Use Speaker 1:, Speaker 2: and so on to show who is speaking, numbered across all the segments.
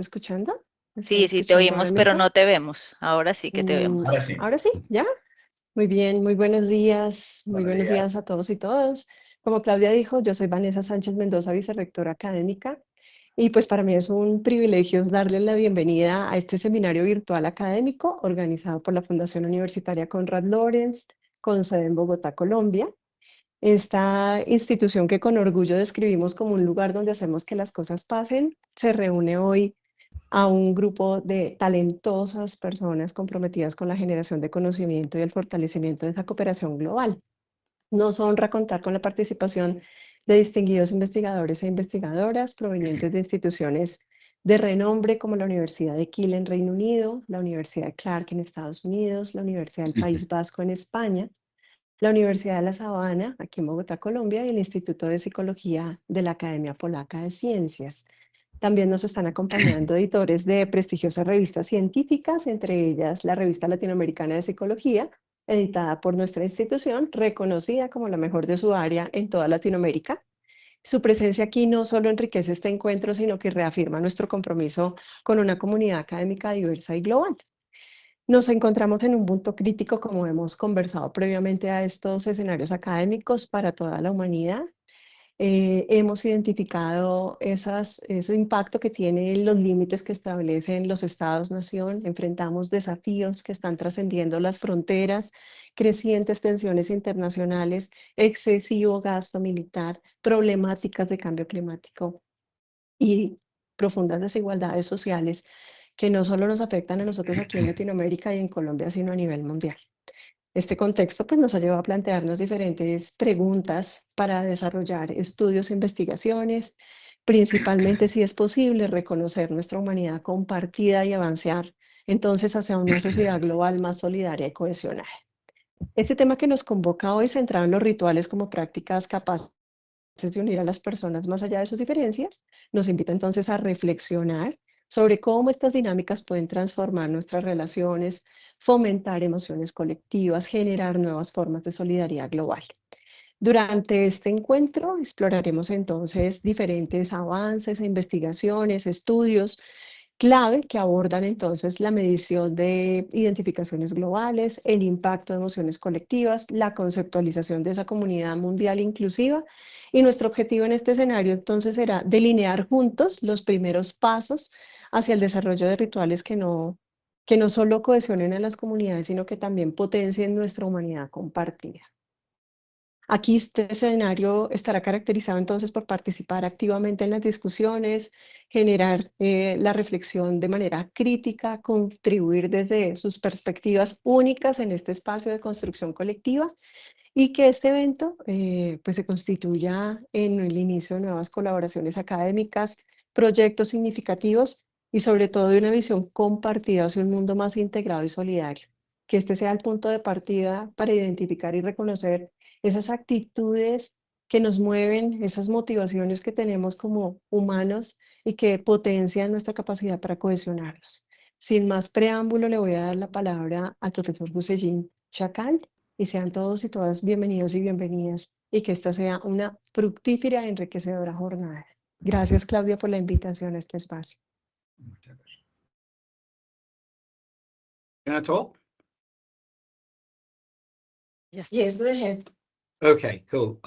Speaker 1: escuchando? ¿Me están
Speaker 2: Sí, sí, te
Speaker 1: escuchando ahora
Speaker 2: oímos, pero
Speaker 1: mismo?
Speaker 2: no te vemos. Ahora sí que te vemos.
Speaker 3: Ahora sí.
Speaker 1: Ahora sí, ¿ya? Muy bien, muy buenos días. Muy buenos días a todos y todas. Como Claudia dijo, yo soy Vanessa Sánchez Mendoza, vicerrectora académica, y pues para mí es un privilegio darle la bienvenida a este seminario virtual académico organizado por la Fundación Universitaria Konrad Lorenz, con sede en Bogotá, Colombia. Esta institución que con orgullo describimos como un lugar donde hacemos que las cosas pasen, se reúne hoy a un grupo de talentosas personas comprometidas con la generación de conocimiento y el fortalecimiento de esa cooperación global. Nos honra contar con la participación de distinguidos investigadores e investigadoras provenientes de instituciones de renombre como la Universidad de Kiel en Reino Unido, la Universidad de Clark en Estados Unidos, la Universidad del País Vasco en España, la Universidad de La Sabana, aquí en Bogotá, Colombia, y el Instituto de Psicología de la Academia Polaca de Ciencias. También nos están acompañando editores de prestigiosas revistas científicas, entre ellas la Revista Latinoamericana de Psicología, editada por nuestra institución, reconocida como la mejor de su área en toda Latinoamérica. Su presencia aquí no solo enriquece este encuentro, sino que reafirma nuestro compromiso con una comunidad académica diversa y global. Nos encontramos en un punto crítico, como hemos conversado previamente a estos escenarios académicos para toda la humanidad. Hemos identificado ese impacto que tienen los límites que establecen los estados-nación. Enfrentamos desafíos que están trascendiendo las fronteras, crecientes tensiones internacionales, excesivo gasto militar, problemáticas de cambio climático y profundas desigualdades sociales que no solo nos afectan a nosotros aquí en Latinoamérica y en Colombia, sino a nivel mundial. Este contexto pues, nos ha llevado a plantearnos diferentes preguntas para desarrollar estudios e investigaciones, principalmente si es posible reconocer nuestra humanidad compartida y avanzar entonces hacia una sociedad global más solidaria y cohesionada. Este tema que nos convoca hoy, centrado en los rituales como prácticas capaces de unir a las personas más allá de sus diferencias, nos invita entonces a reflexionar sobre cómo estas dinámicas pueden transformar nuestras relaciones, fomentar emociones colectivas, generar nuevas formas de solidaridad global. Durante este encuentro exploraremos entonces diferentes avances e investigaciones, estudios clave que abordan entonces la medición de identificaciones globales, el impacto de emociones colectivas, la conceptualización de esa comunidad mundial inclusiva. Y nuestro objetivo en este escenario entonces será delinear juntos los primeros pasos hacia el desarrollo de rituales que no solo cohesionen a las comunidades, sino que también potencien nuestra humanidad compartida. Aquí este escenario estará caracterizado entonces por participar activamente en las discusiones, generar la reflexión de manera crítica, contribuir desde sus perspectivas únicas en este espacio de construcción colectiva y que este evento pues se constituya en el inicio de nuevas colaboraciones académicas, proyectos significativos y sobre todo de una visión compartida hacia un mundo más integrado y solidario. Que este sea el punto de partida para identificar y reconocer esas actitudes que nos mueven, esas motivaciones que tenemos como humanos y que potencian nuestra capacidad para cohesionarnos. Sin más preámbulo, le voy a dar la palabra al profesor Hussein Chacal y sean todos y todas bienvenidos y bienvenidas y que esta sea una fructífera y enriquecedora jornada. Gracias, Claudia, por la invitación a este espacio.
Speaker 3: Can I talk?
Speaker 1: Yes, go ahead.
Speaker 3: Okay, cool.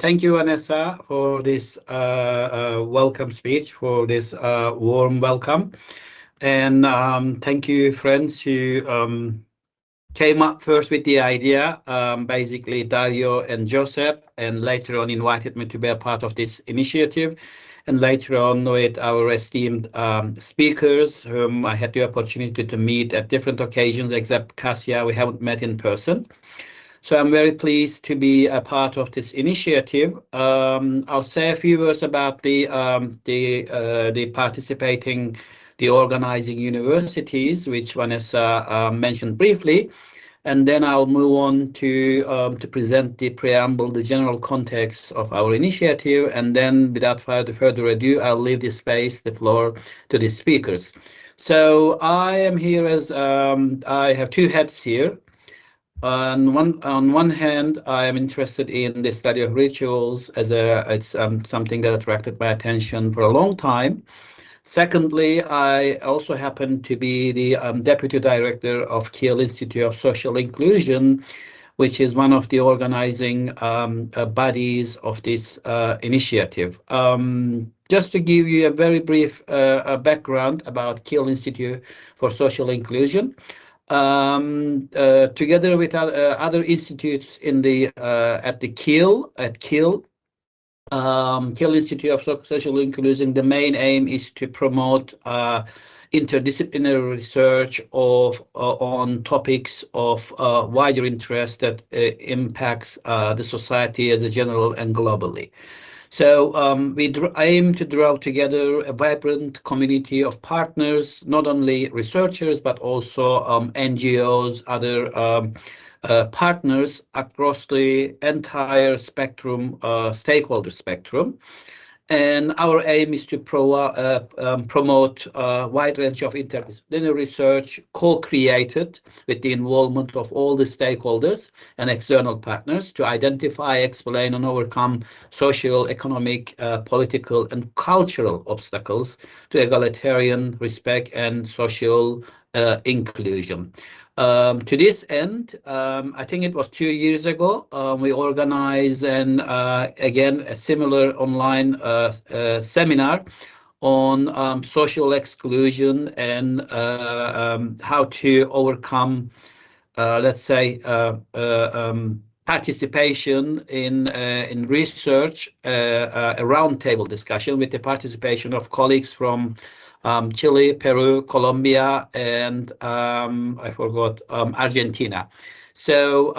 Speaker 3: Thank you, Vanessa, for this welcome speech, for this warm welcome. And thank you, friends, who came up first with the idea, basically Dario and Joseph, and later on invited me to be a part of this initiative. And later on with our esteemed speakers, whom I had the opportunity to meet at different occasions, except Cassia, we haven't met in person. So I'm very pleased to be a part of this initiative. I'll say a few words about the participating, the organizing universities, which Vanessa mentioned briefly, and then I'll move on to present the preamble, the general context of our initiative, and then without further ado, I'll leave the space, the floor to the speakers. So I am here as I have two hats here. On one hand, I am interested in the study of rituals as it's something that attracted my attention for a long time. Secondly, I also happen to be the Deputy Director of Kiel Institute of Social Inclusion, which is one of the organizing bodies of this initiative. Just to give you a very brief background about Kiel Institute for Social Inclusion, together with other institutes in the at Kiel Institute of Social Inclusion, the main aim is to promote interdisciplinary research on topics of wider interest that impacts the society as a general and globally. So we aim to draw together a vibrant community of partners, not only researchers, but also NGOs, other partners across the entire spectrum, stakeholder spectrum. And our aim is to promote a wide range of interdisciplinary research co-created with the involvement of all the stakeholders and external partners to identify, explain, and overcome social, economic, political, and cultural obstacles to egalitarian respect and social inclusion. To this end, I think it was 2 years ago, we organized again a similar online seminar on social exclusion and how to overcome, let's say, participation in research, a roundtable discussion with the participation of colleagues from Chile, Peru, Colombia, and I forgot Argentina. So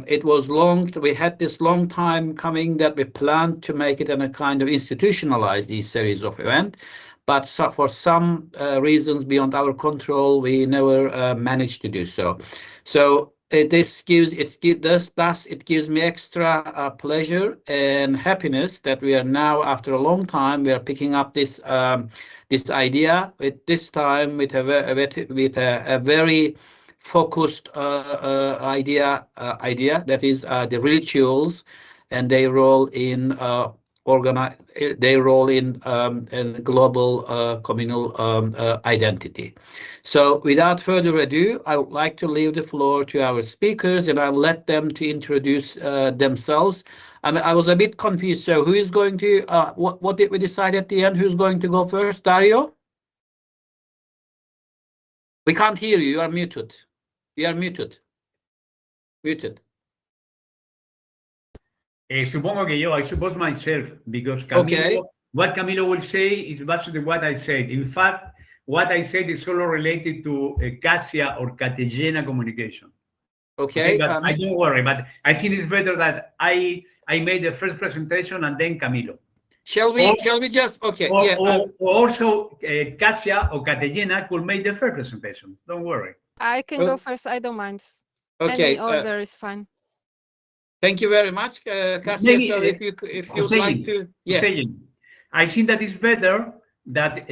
Speaker 3: it was long. We had this long time coming that we planned to make it in a kind of institutionalize these series of events, but for some reasons beyond our control, we never managed to do so. So it gives me extra pleasure and happiness that we are now, after a long time, we are picking up this this idea with this time with a very focused idea that is the rituals and their role in global communal identity. So without further ado, I would like to leave the floor to our speakers and I'll let them to introduce themselves. I was a bit confused. So who is going to, what did we decide at the end? Who's going to go first? Dario? We can't hear you. You are muted. You are muted. Muted.
Speaker 4: Supongo que yo, I suppose myself, because Camilo,
Speaker 3: Okay.
Speaker 4: What Camilo will say is basically what I said. In fact, what I said is solo related to Cassia or Categena communication.
Speaker 3: Okay.
Speaker 4: But I don't worry, but I think it's better that I made the first presentation and then Camilo.
Speaker 3: Shall we just, okay.
Speaker 4: Or also Cassia or Categena could make the first presentation. Don't worry.
Speaker 5: I can go first. I don't mind.
Speaker 3: Okay.
Speaker 5: Any order is fine.
Speaker 3: Thank you very much, Cassia.
Speaker 4: Maybe,
Speaker 3: so if you'd like to, yes.
Speaker 4: I think that it's better that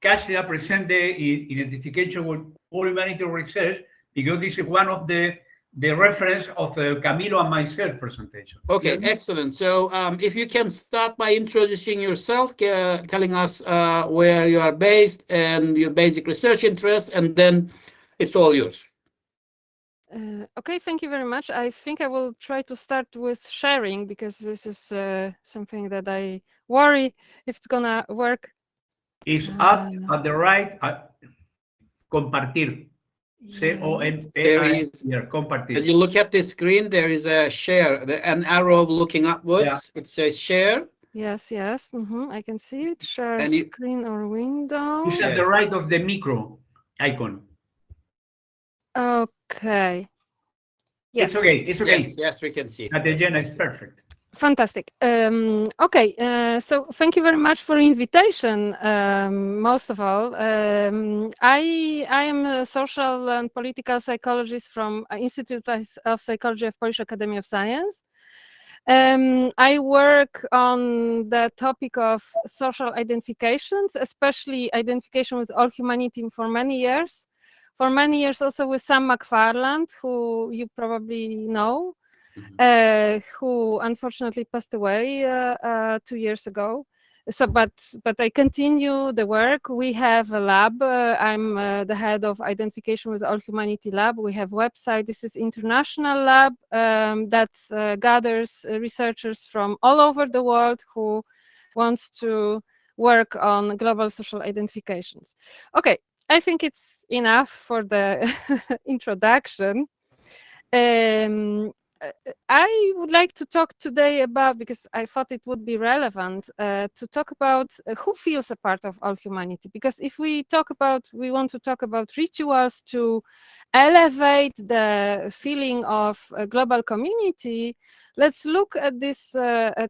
Speaker 4: Cassia present the identification with all humanity research, because this is one of the reference of Camilo and myself presentation.
Speaker 3: Okay, excellent. So if you can start by introducing yourself, telling us where you are based and your basic research interests, and then it's all yours.
Speaker 5: Okay, thank you very much. I think I will try to start with sharing, because this is something that I worry if it's gonna work.
Speaker 4: It's up at the right, compartir.
Speaker 3: Yes.
Speaker 4: Compartir.
Speaker 3: As you look at the screen, there is a share, an arrow looking upwards. Yeah. It says share.
Speaker 5: Yes, yes. I can see it. Share
Speaker 3: and
Speaker 5: screen or window.
Speaker 4: It's at the right of the micro icon.
Speaker 5: Okay. Yes.
Speaker 4: It's okay. It's okay.
Speaker 3: Yes, we can see.
Speaker 4: Categena is perfect.
Speaker 5: Fantastic. Okay, so thank you very much for invitation. Most of all, I am a social and political psychologist from Institute of Psychology of Polish Academy of Science. I work on the topic of social identifications, especially identification with all humanity for many years. For many years also with Sam McFarland, who you probably know, who unfortunately passed away 2 years ago. but I continue the work. We have a lab. I'm the head of identification with All Humanity Lab. We have website. This is international lab that gathers researchers from all over the world who wants to work on global social identifications. Okay, I think it's enough for the introduction. I would like to talk today about, because I thought it would be relevant to talk about who feels a part of all humanity. Because if we want to talk about rituals to elevate the feeling of a global community, let's look at this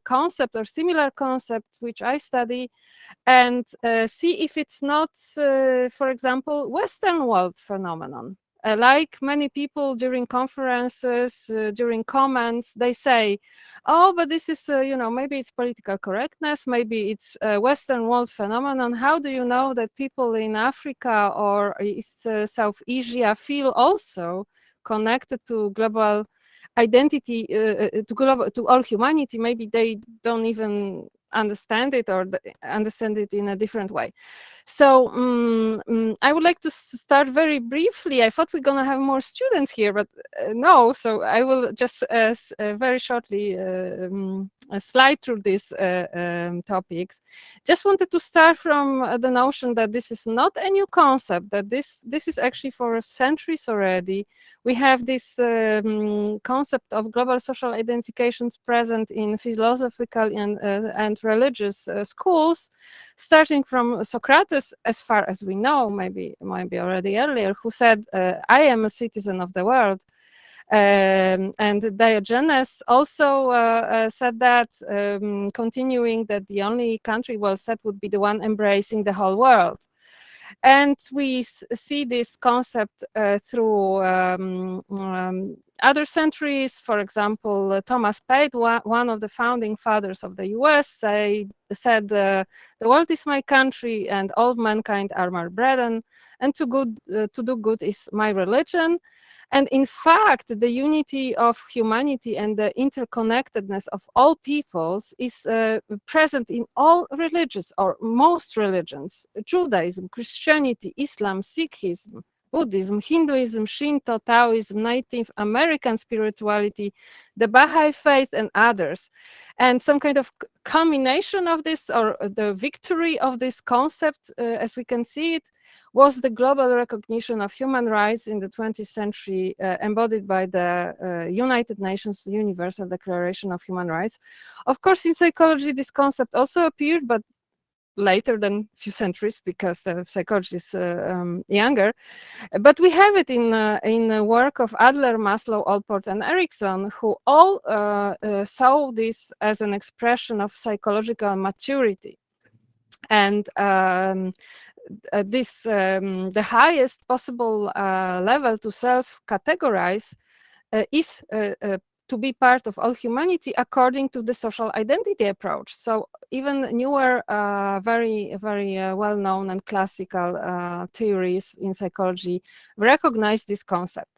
Speaker 5: concept or similar concept which I study and see if it's not, for example, Western world phenomenon. Like many people during conferences, during comments, they say, oh, but this is, maybe it's political correctness, maybe it's a Western world phenomenon. How do you know that people in Africa or East, South Asia feel also connected to global identity, to all humanity? Maybe they don't even understand it or understand it in a different way. So I would like to start very briefly. I thought we're going to have more students here, but no. So I will just very shortly slide through these topics. Just wanted to start from the notion that this is not a new concept, that this is actually for centuries already. We have this concept of global social identifications present in philosophical and religious schools, starting from Socrates, as far as we know, maybe already earlier, who said, I am a citizen of the world. And Diogenes also said that, continuing that the only country well set would be the one embracing the whole world. And we see this concept through other centuries. For example, Thomas Paine, one of the founding fathers of the US, said, the world is my country and all mankind are my brethren, and to do good is my religion. And in fact, the unity of humanity and the interconnectedness of all peoples is present in all religions, or most religions: Judaism, Christianity, Islam, Sikhism, Buddhism, Hinduism, Shinto, Taoism, Native American spirituality, the Baha'i faith, and others. And some kind of combination of this, or the victory of this concept, as we can see it, was the global recognition of human rights in the 20th century, embodied by the United Nations Universal Declaration of Human Rights. Of course, in psychology, this concept also appeared, but later than a few centuries, because psychology is younger. But we have it in the work of Adler, Maslow, Allport, and Erikson, who all saw this as an expression of psychological maturity. And the highest possible level to self-categorize is to be part of all humanity according to the social identity approach. So even newer, very well-known and classical theories in psychology recognize this concept.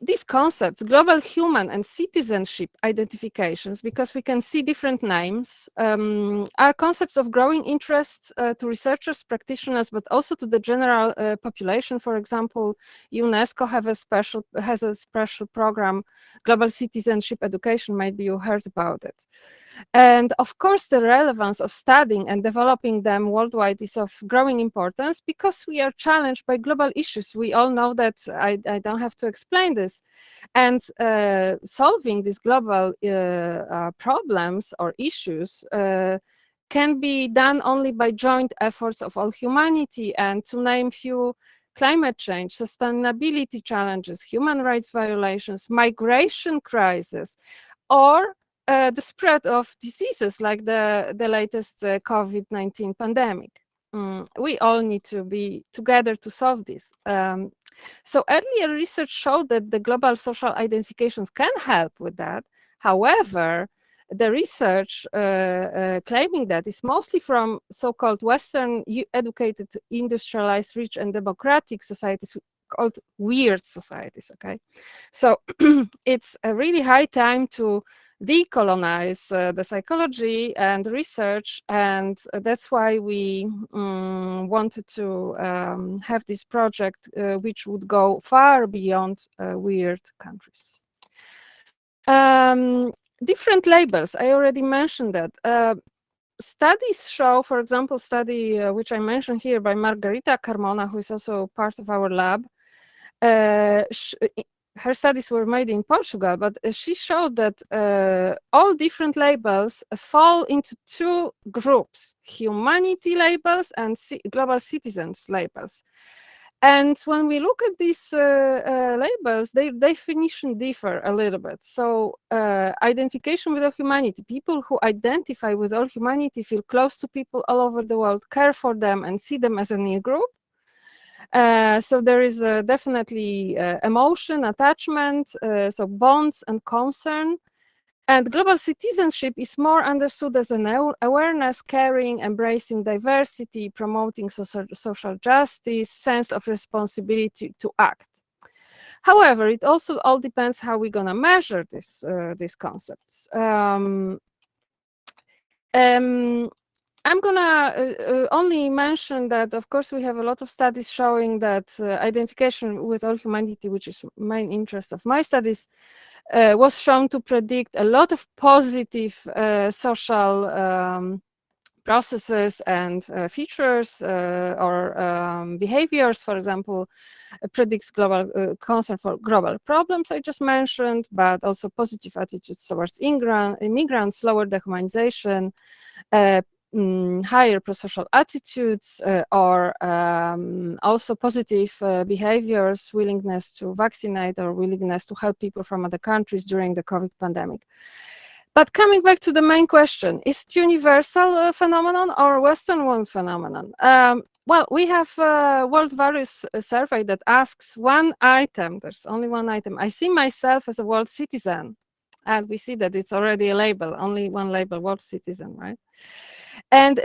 Speaker 5: These concepts, global human and citizenship identifications, because we can see different names, are concepts of growing interest to researchers, practitioners, but also to the general population. For example, UNESCO has a special program, Global Citizenship Education. Maybe you heard about it. And of course, the relevance of studying and developing them worldwide is of growing importance, because we are challenged by global issues. We all know that. I don't have to explain this. And solving these global problems or issues can be done only by joint efforts of all humanity. And to name few: climate change, sustainability challenges, human rights violations, migration crisis, or the spread of diseases like the latest COVID-19 pandemic. We all need to be together to solve this. So earlier research showed that the global social identifications can help with that. However, the research claiming that is mostly from so-called Western educated, industrialized, rich and democratic societies called weird societies, okay? So it's a really high time to decolonize the psychology and research, and that's why we wanted to have this project which would go far beyond weird countries. Different labels, I already mentioned that. Studies show, for example, study which I mentioned here by Margarita Carmona, who is also part of our lab. Her studies were made in Portugal, but she showed that all different labels fall into two groups: humanity labels and global citizens labels. And when we look at these labels, their definition differ a little bit. So identification with all humanity, people who identify with all humanity feel close to people all over the world, care for them, and see them as a new group. So there is definitely emotion, attachment, so bonds and concern. And global citizenship is more understood as an awareness, caring, embracing diversity, promoting social justice, sense of responsibility to act. However, it also all depends how we're going to measure these concepts. I'm gonna only mention that, of course, we have a lot of studies showing that identification with all humanity, which is main interest of my studies, was shown to predict a lot of positive social processes and features or behaviors. For example, predicts global concern for global problems I just mentioned, but also positive attitudes towards immigrants, lower dehumanization, higher prosocial attitudes, or also positive behaviors, willingness to vaccinate or willingness to help people from other countries during the COVID pandemic. But coming back to the main question, is it universal phenomenon or Western world phenomenon? Well, we have a World Values survey that asks one item, there's only one item. I see myself as a world citizen. And we see that it's already a label, only one label, world citizen, right? And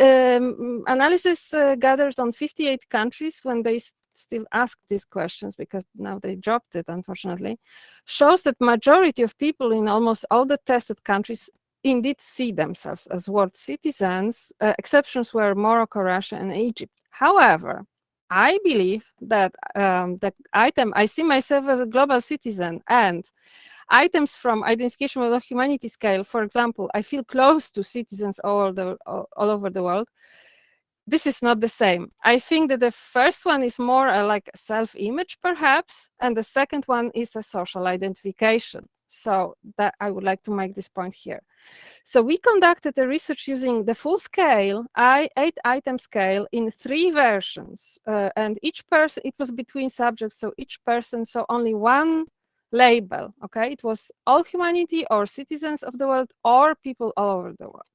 Speaker 5: analysis gathered on 58 countries when they still ask these questions, because now they dropped it, unfortunately, shows that majority of people in almost all the tested countries indeed see themselves as world citizens. Exceptions were Morocco, Russia, and Egypt. However, I believe that the item, I see myself as a global citizen, and items from identification with the humanity scale, for example, I feel close to citizens all over the world. This is not the same. I think that the first one is more like a self-image, perhaps, and the second one is a social identification. So that I would like to make this point here. So we conducted a research using the full scale, 8-item scale in 3 versions, and each person, it was between subjects, so each person saw only one label, okay? It was all humanity or citizens of the world or people all over the world.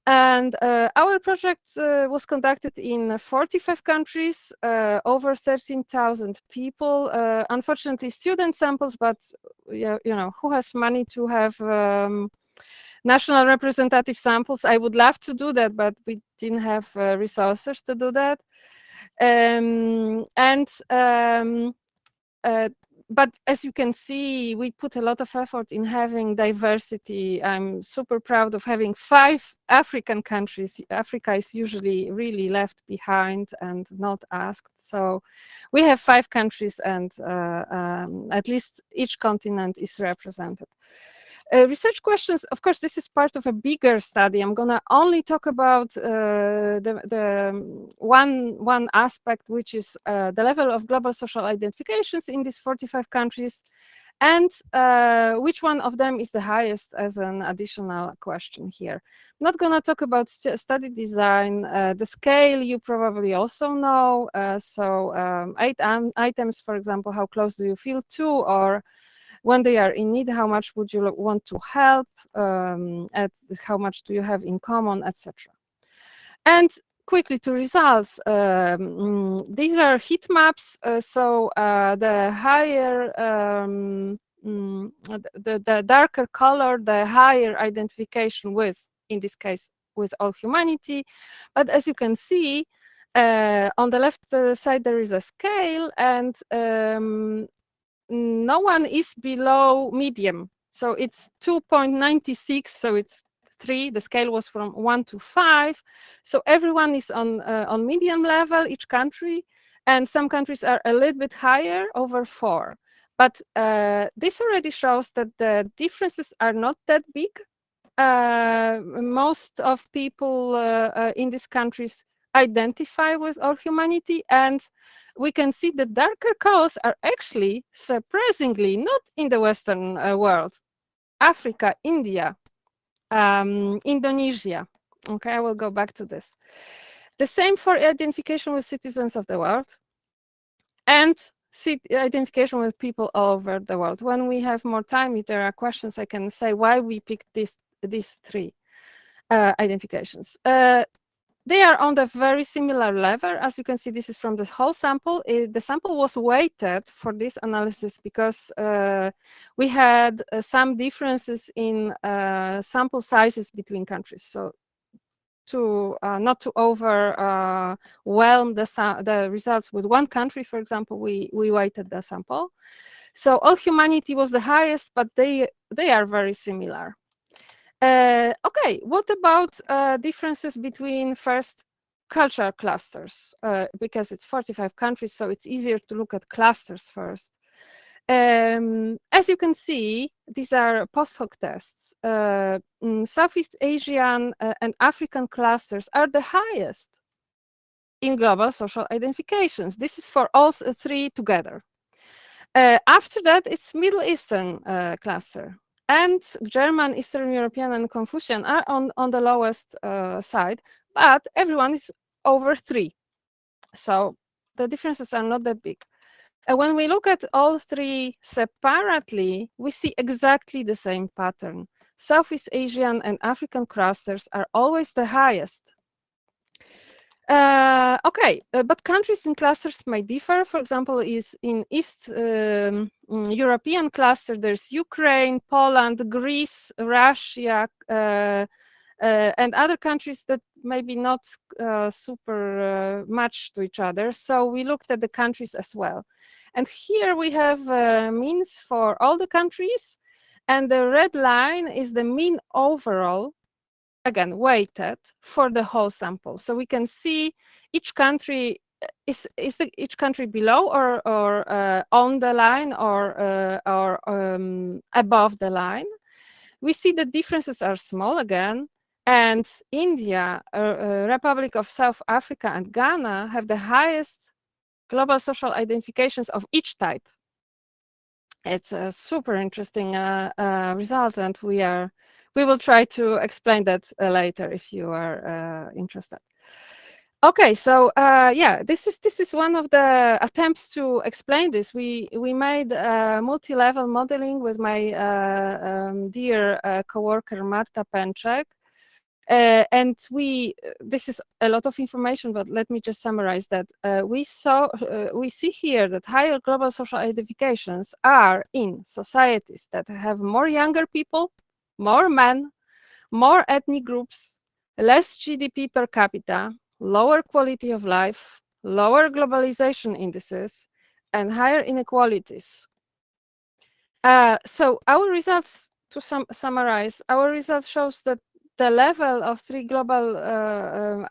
Speaker 5: And our project was conducted in 45 countries, over 13,000 people. Unfortunately, student samples, but you know, who has money to have national representative samples? I would love to do that, but we didn't have resources to do that. But as you can see, we put a lot of effort in having diversity. I'm super proud of having 5 African countries. Africa is usually really left behind and not asked. So we have 5 countries, and at least each continent is represented. Research questions, of course, this is part of a bigger study. I'm gonna only talk about the one aspect, which is the level of global social identifications in these 45 countries, and which one of them is the highest as an additional question here. I'm not gonna talk about study design. The scale you probably also know. 8 items, for example, how close do you feel to, or when they are in need, how much would you want to help, how much do you have in common, etc. And quickly to results. These are heat maps. The higher, the darker color, the higher identification with, in this case, with all humanity. But as you can see, On the left side, there is a scale, and no one is below medium. So it's 2.96, so it's 3. The scale was from 1 to 5. So everyone is on medium level, each country, and some countries are a little bit higher, over 4. But this already shows that the differences are not that big. Most of people in these countries identify with all humanity, and we can see the darker colors are actually surprisingly not in the Western world. Africa, India, Indonesia. Okay, I will go back to this. The same for identification with citizens of the world and identification with people all over the world. When we have more time, if there are questions, I can say why we picked these 3 identifications. They are on the very similar level. As you can see, this is from the whole sample. The sample was weighted for this analysis because we had some differences in sample sizes between countries. So to not to overwhelm the results with one country, for example, we weighted the sample. So all humanity was the highest, but they are very similar. Okay, what about differences between first cultural clusters? Because it's 45 countries, so it's easier to look at clusters first. As you can see, these are post hoc tests. Southeast Asian and African clusters are the highest in global social identifications. This is for all 3 together. After that, it's Middle Eastern cluster. And German, Eastern European, and Confucian are on the lowest side, but everyone is over 3. So the differences are not that big. When we look at all 3 separately, we see exactly the same pattern. Southeast Asian and African clusters are always the highest. Okay, but countries in clusters may differ. For example, is in East European cluster, there's Ukraine, Poland, Greece, Russia, and other countries that maybe not super much to each other. So we looked at the countries as well. And here we have means for all the countries, and the red line is the mean overall, again, weighted for the whole sample. So we can see each country, is each country below or on the line or above the line. We see the differences are small again, and India, Republic of South Africa, and Ghana have the highest global social identifications of each type. It's a super interesting result, and we will try to explain that later if you are interested. Okay, so yeah, this is one of the attempts to explain this. We made multi-level modeling with my dear coworker Marta Pęczek. And this is a lot of information, but let me just summarize that. We see here that higher global social identifications are in societies that have more younger people, more men, more ethnic groups, less GDP per capita, lower quality of life, lower globalization indices, and higher inequalities. So our results, to summarize, our results shows that the level of 3 global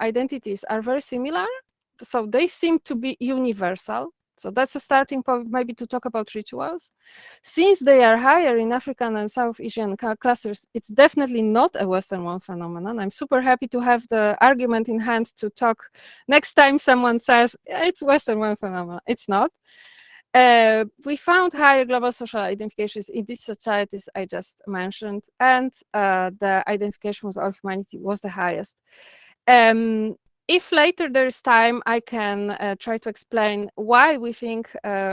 Speaker 5: identities are very similar. So they seem to be universal. So that's a starting point, maybe to talk about rituals. Since they are higher in African and South Asian clusters, it's definitely not a Western one phenomenon. I'm super happy to have the argument in hand to talk next time someone says it's Western one phenomenon. It's not. We found higher global social identifications in these societies I just mentioned, and the identification with all humanity was the highest. If later there is time, I can try to explain why we think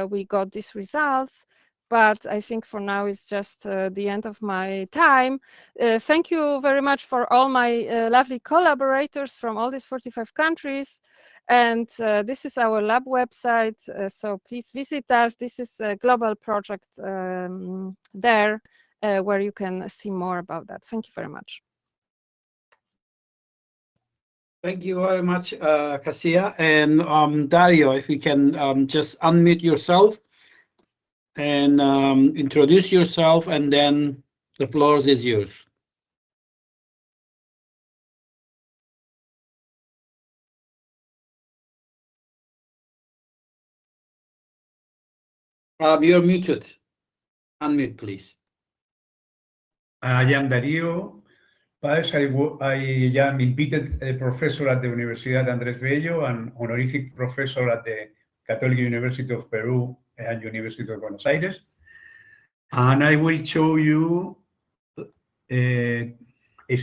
Speaker 5: we got these results, but I think for now it's just the end of my time. Thank you very much for all my lovely collaborators from all these 45 countries. And this is our lab website, so please visit us. This is a global project there where you can see more about that. Thank you very much.
Speaker 3: Thank you very much, Cassia. And Dario, if you can just unmute yourself and introduce yourself, and then the floor is yours. You're muted. Unmute, please.
Speaker 4: I am Dario Páez. I am invited professor at the Universidad Andrés Bello and honorific professor at the Catholic University of Peru and University of Buenos Aires. And I will show you a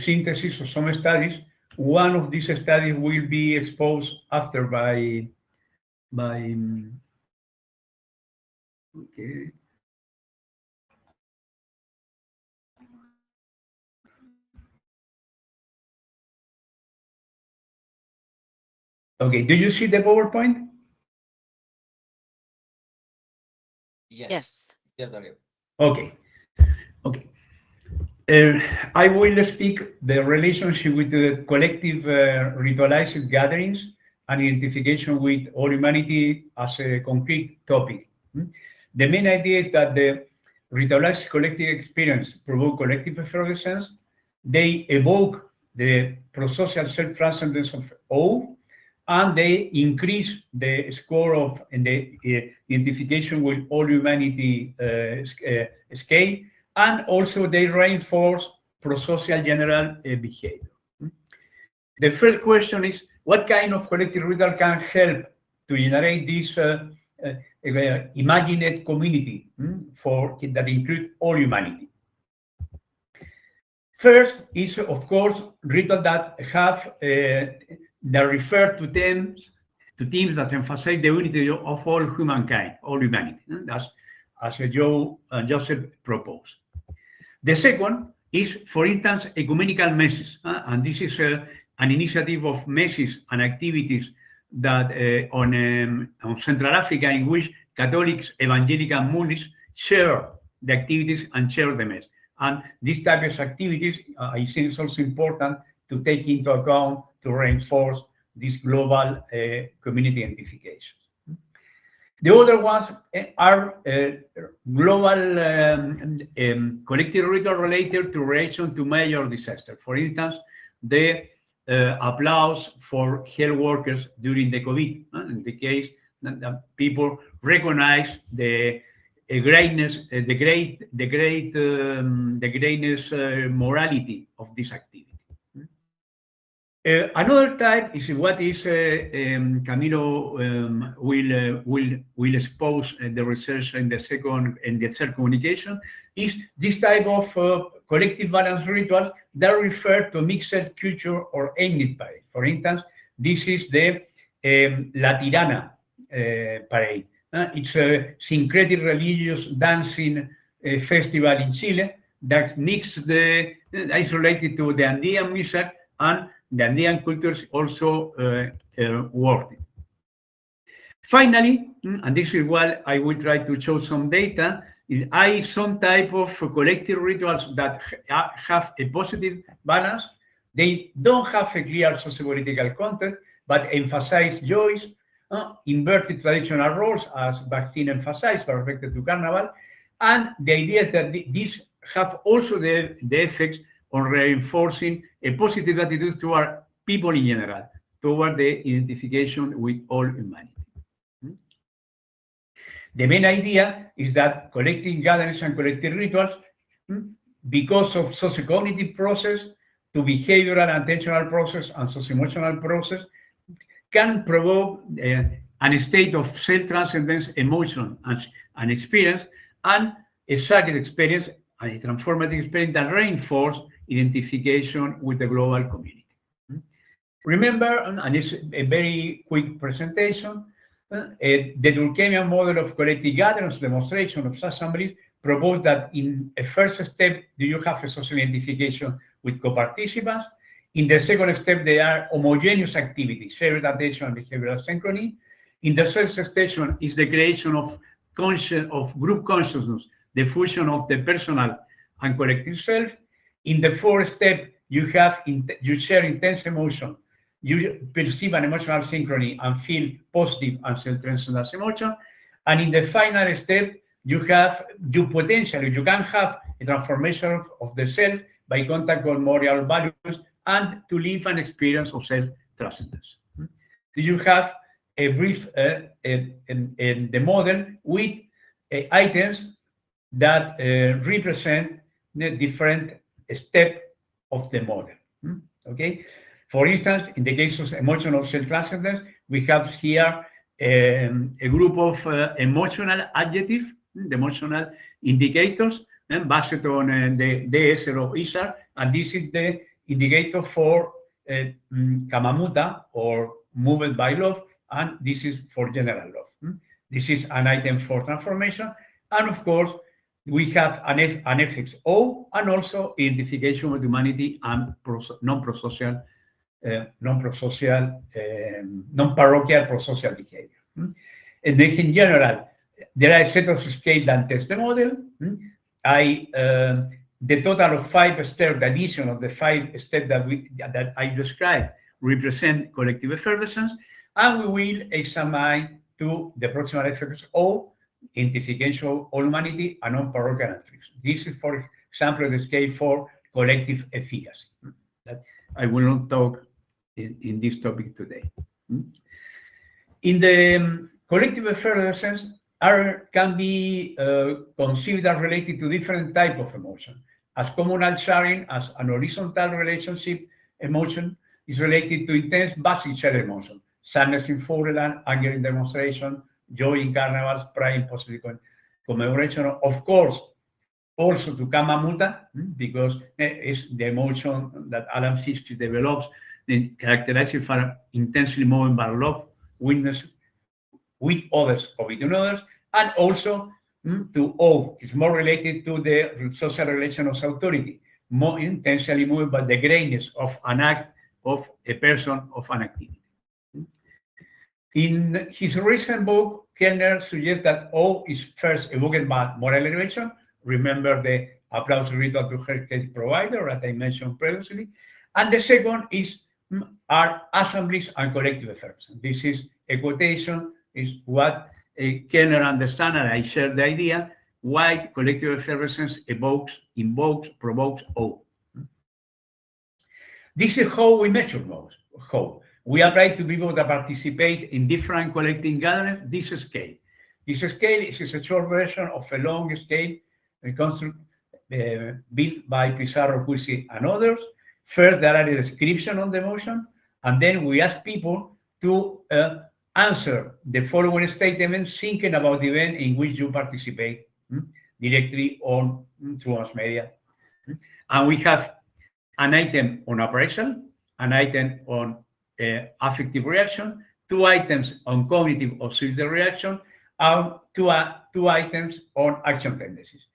Speaker 4: synthesis of some studies. One of these studies will be exposed after by okay. Okay, do you see the PowerPoint?
Speaker 2: Yes.
Speaker 4: Okay. Okay. I will speak the relationship with the collective ritualized gatherings and identification with all humanity as a concrete topic. The main idea is that the ritualized collective experience provoke collective effervescence. They evoke the prosocial self-transcendence of awe, and they increase the score of the identification with all humanity scale, and also they reinforce prosocial general behavior. The first question is, what kind of collective ritual can help to generate this imagined community that includes all humanity? First is, of course, rituals that have that refer to themes that emphasize the unity of all humankind, all humanity. That's as Joseph proposed. The second is, for instance, ecumenical messes, and this is an initiative of messes and activities that on Central Africa, in which Catholics, evangelical, and Muslims share the activities and share the mess. And this type of activities, I think, is also important to take into account to reinforce this global community identification. The other ones are global collective ritual related to reaction to major disaster. For instance, the applause for health workers during the COVID. In the case that people recognize the greatness, the greatness morality of this activity. Another type is what is Camilo will expose the research in the second and the third communication, is this type of collective balance rituals that refer to mixed culture or ethnic parade. For instance, this is the La Tirana parade. It's a syncretic religious dancing festival in Chile that mixes is related to the Andean music, and the Andean cultures also working. Finally, and this is what I will try to show some data, is some type of collective rituals that have a positive balance. They don't have a clear socio-political content, but emphasize joys, inverted traditional roles, as Bakhtin emphasized, respected to Carnival. And the idea that these have also the effects on reinforcing a positive attitude toward people in general, toward the identification with all humanity. The main idea is that collective gatherings and collective rituals, because of socio-cognitive process to behavioral and attentional process and socio-emotional process, can provoke a state of self-transcendence, emotion, and experience, and a sacred experience, a transformative experience that reinforces identification with the global community. Remember, and it's a very quick presentation, the Durkheimian model of collective gatherings, demonstration of assemblies, proposed that in a first step, do you have a social identification with co-participants? In the second step, they are homogeneous activities, shared attention and behavioral synchrony. In the third station is the creation of group consciousness, the fusion of the personal and collective self. In the fourth step, you share intense emotion you perceive an emotional synchrony and feel positive and self-transcendence emotion. And in the final step, you can have a transformation of the self by contact with moral values and to live an experience of self-transcendence. You have a brief in the model with items that represent the different steps of the model. Okay. For instance, in the case of emotional self-transcendence, we have here a group of emotional adjectives, the emotional indicators, based on the DS of ISAR, and this is the indicator for Kamamuta, or moved by love, and this is for general love. This is an item for transformation, and of course, we have an FXO, and also identification with humanity and non-prosocial, non-parochial prosocial behavior. And then in general, there are a set of scales that test the model. The total of 5 steps, the addition of the 5 steps that I described, represent collective effervescence, and we will examine to the proximal effects of identification of all humanity and non-parochial attributes. This is, for example, the scale for collective efficacy. That I will not talk in this topic today. In the collective effervescence, can be considered as related to different types of emotion. As communal sharing, as an horizontal relationship emotion, is related to intense basic shared emotion, sadness in Foreland, anger in demonstration, joy in carnivals, pride in positive commemoration. Of course, also to Kamamuta, because it's the emotion that Alan Fiske develops, characterized by intensely moved by love, witness with others or between others, and also to awe is more related to the social relation of authority, more intensely moved by the greatness of an act of a person, of an activity. In his recent book, Kellner suggests that awe is first evoked by moral elevation. Remember the applause ritual to her case provider that I mentioned previously. And the second is are assemblies and collective efforts. This is a quotation, is what Kellner understands, and I share the idea, why collective effervescence invokes, provokes awe. This is how we measure how. We apply to people that participate in different collective gatherings this scale. This scale is a short version of a long scale construct built by Pizarro, Cursi, and others. First, there are a description of the emotion, and then we ask people to answer the following statements, thinking about the event in which you participate directly on through mass media. And we have an item on appraisal, an item on affective reaction, 2 items on cognitive or social reaction, and two items on action tendencies.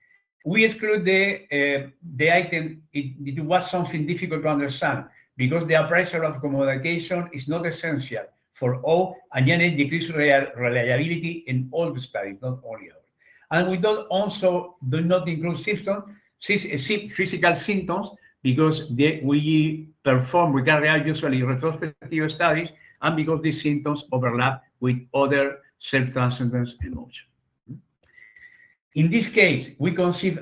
Speaker 4: We exclude the item, it was something difficult to understand, because the appraisal of communication is not essential for all, and yet it decreases reliability in all the studies, not only ours. And we do not include symptoms, physical symptoms, because we carry out usually retrospective studies, and because these symptoms overlap with other self-transcendence emotions. In this case, we conceive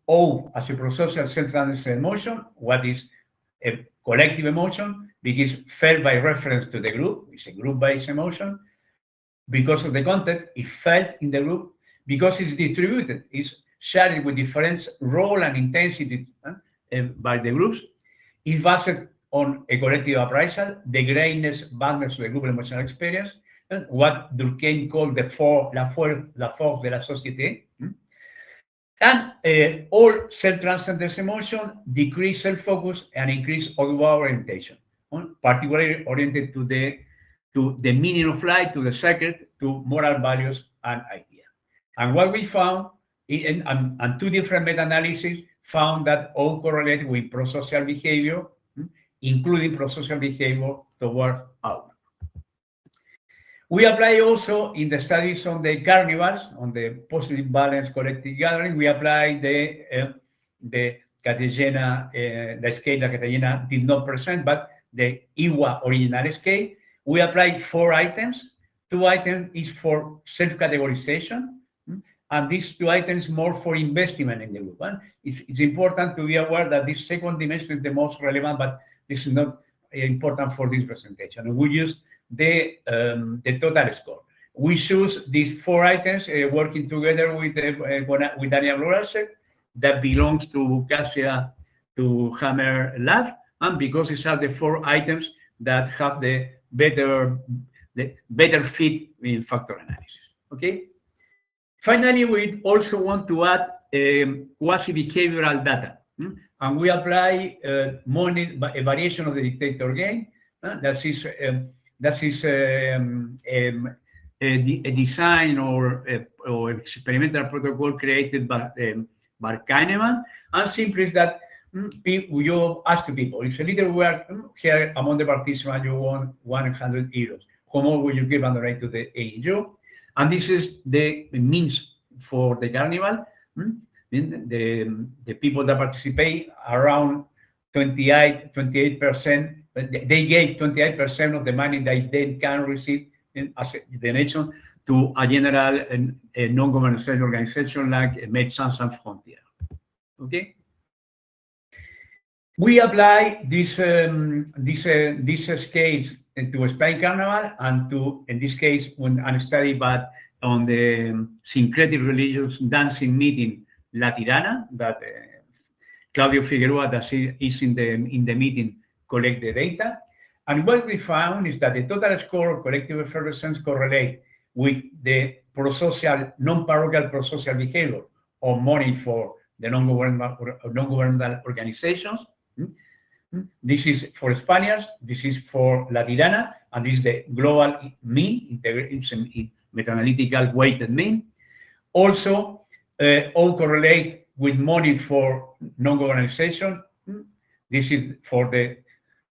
Speaker 4: O as a prosocial self-transcendence emotion, what is a collective emotion, because felt by reference to the group, it's a group-based emotion. Because of the content, it's felt in the group. Because it's distributed, it's shared with different role and intensity by the groups. It's based on a collective appraisal, the greatness, badness of the group emotional experience, what Durkheim called la force de la société. And all self-transcendence emotion decrease self-focus and increase outward orientation, particularly oriented to the meaning of life, to the sacred, to moral values and ideas. And what we found, and 2 different meta-analyses found that all correlate with prosocial behavior, including prosocial behavior toward out. We apply also in the studies on the carnivals, on the positive balance collective gathering, we apply the Catellena, the scale that Catellena did not present, but the IWA original scale. We apply 4 items. 2 items is for self-categorization, and these 2 items more for investment in the group. It's important to be aware that this second dimension is the most relevant, but this is not important for this presentation. And we use the total score. We choose these 4 items working together with Daniel Lorenz that belongs to Cassia to Hammer Lab, and because these are the 4 items that have the better fit in factor analysis. Okay. Finally, we also want to add quasi-behavioral data, and we apply a variation of the dictator gain. That is a design or experimental protocol created by Kahneman, and simply that you ask the people, if a leader were here among the participants, you want 100 euros. How much will you give and donate to the AEU? And this is the means for the carnival. The people that participate around 28%, they gave 28% of the money that they can receive as a donation to a general non-governmental organization like Médecins Sans Frontières. Okay. We apply this scales to Spain Carnival and to, in this case, when a study but on the syncretic religious dancing meeting La Tirana that Claudio Figueroa that is in the meeting collect the data. And what we found is that the total score of collective effervescence correlate with the prosocial, non-parochial prosocial behavior or money for the non-governmental organizations. This is for Spaniards, this is for La Tirana, and this is the global mean, meta-analytical weighted mean. Also, all correlate with money for non-governmental. This is for the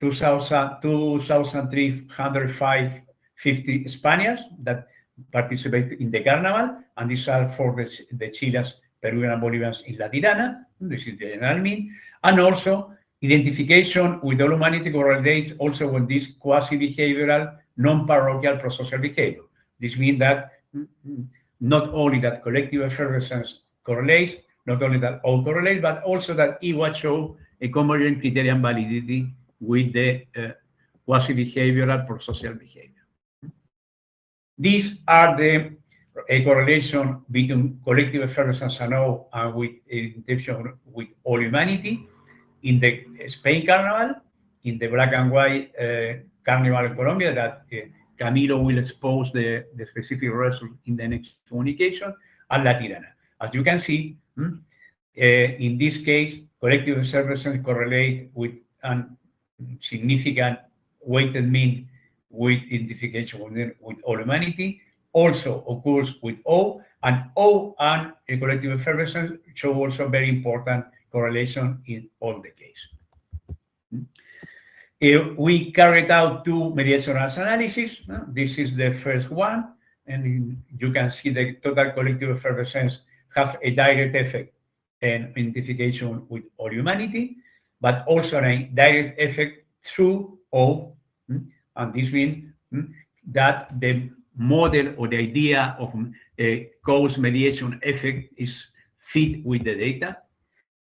Speaker 4: 2,350 Spaniards that participate in the carnival, and these are for the Chileans, Peruvians, and Bolivians in La Tirana. This is the general mean. And also, identification with all humanity correlates also with this quasi-behavioral, non-parochial prosocial behavior. This means that not only that collective effervescence correlates, not only that all correlate, but also that IWA show a convergent criterion validity with the quasi-behavioral prosocial behavior. These are the correlation between collective effervescence and all and with intention with all humanity in the Spain Carnival, in the black and white Carnival in Colombia that Camilo will expose the specific result in the next communication, and La Tirana. As you can see, in this case, collective effervescence correlate with a significant weighted mean with identification with all humanity, also occurs with O, and O and a collective effervescence show also very important correlation in all the case. We carried out 2 mediation analysis. This is the first one, and you can see the total collective effervescence have a direct effect in identification with all humanity, but also a direct effect through O. And this means that the model or the idea of a cause mediation effect is fit with the data.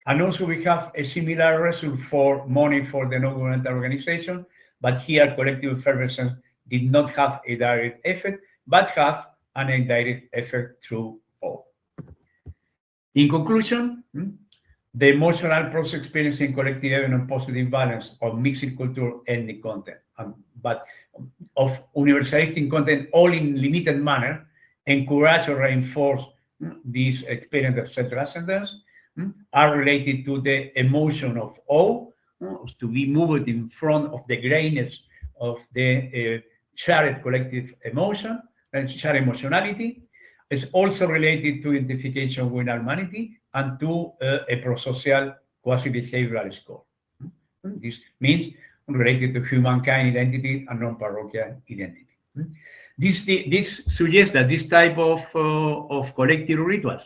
Speaker 4: And also we have a similar result for money for the non-governmental organization, but here collective effervescence did not have a direct effect, but have an indirect effect through O. In conclusion, the emotional process experiencing collective evidence positive balance of mixed culture ethnic content, but of universalistic content all in limited manner, encourage or reinforce this experience of self-transcendence, are related to the emotion of O, to be moved in front of the grayness of the shared collective emotion and shared emotionality. It's also related to identification with humanity and to a prosocial quasi-behavioral score. This means related to humankind identity and non-parochial identity. This suggests that this type of collective rituals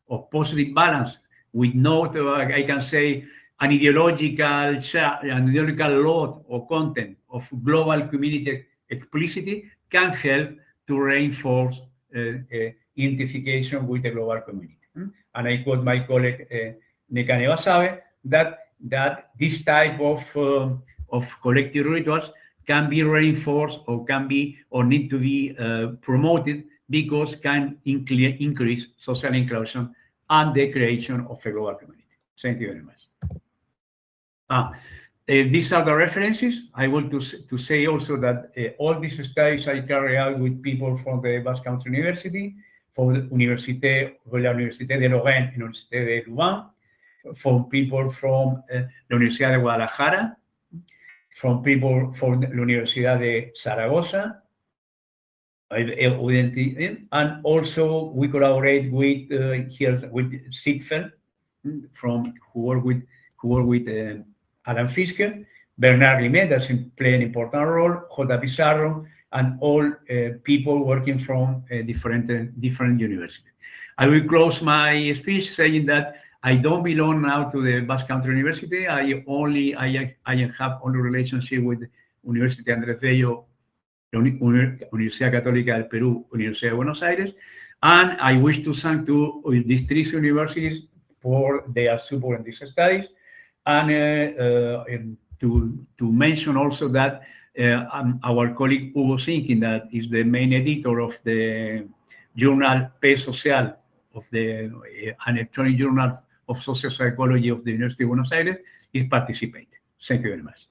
Speaker 4: of positive balance with no, I can say, an ideological load or content of global community explicitly can help to reinforce identification with the global community. And I quote my colleague Nekane Basabe that this type of collective rituals can be reinforced or need to be promoted because can increase social inclusion and the creation of a global community. Thank you very much. These are the references. I want to say also that all these studies I carry out with people from the Basque Country University, from the Université de Lorraine and Université de Louvain, from people from the Universidad de Guadalajara, from people from the Universidad de Zaragoza, and also we collaborate with here with Ziegfeld, from who work with Alan Fisker, Bernard Rimet, that's playing an important role, J. Pizarro, and all people working from different universities. I will close my speech saying that I don't belong now to the Basque Country University. I have only relationship with University Andrés Bello, Universidad Católica del Perú, Universidad de Buenos Aires, and I wish to thank to these three universities for their support in these studies, and to mention also that our colleague Hugo Sinkin, that is the main editor of the journal P Social, of the an electronic journal of social psychology of the University of Buenos Aires, is participating. Thank you very much.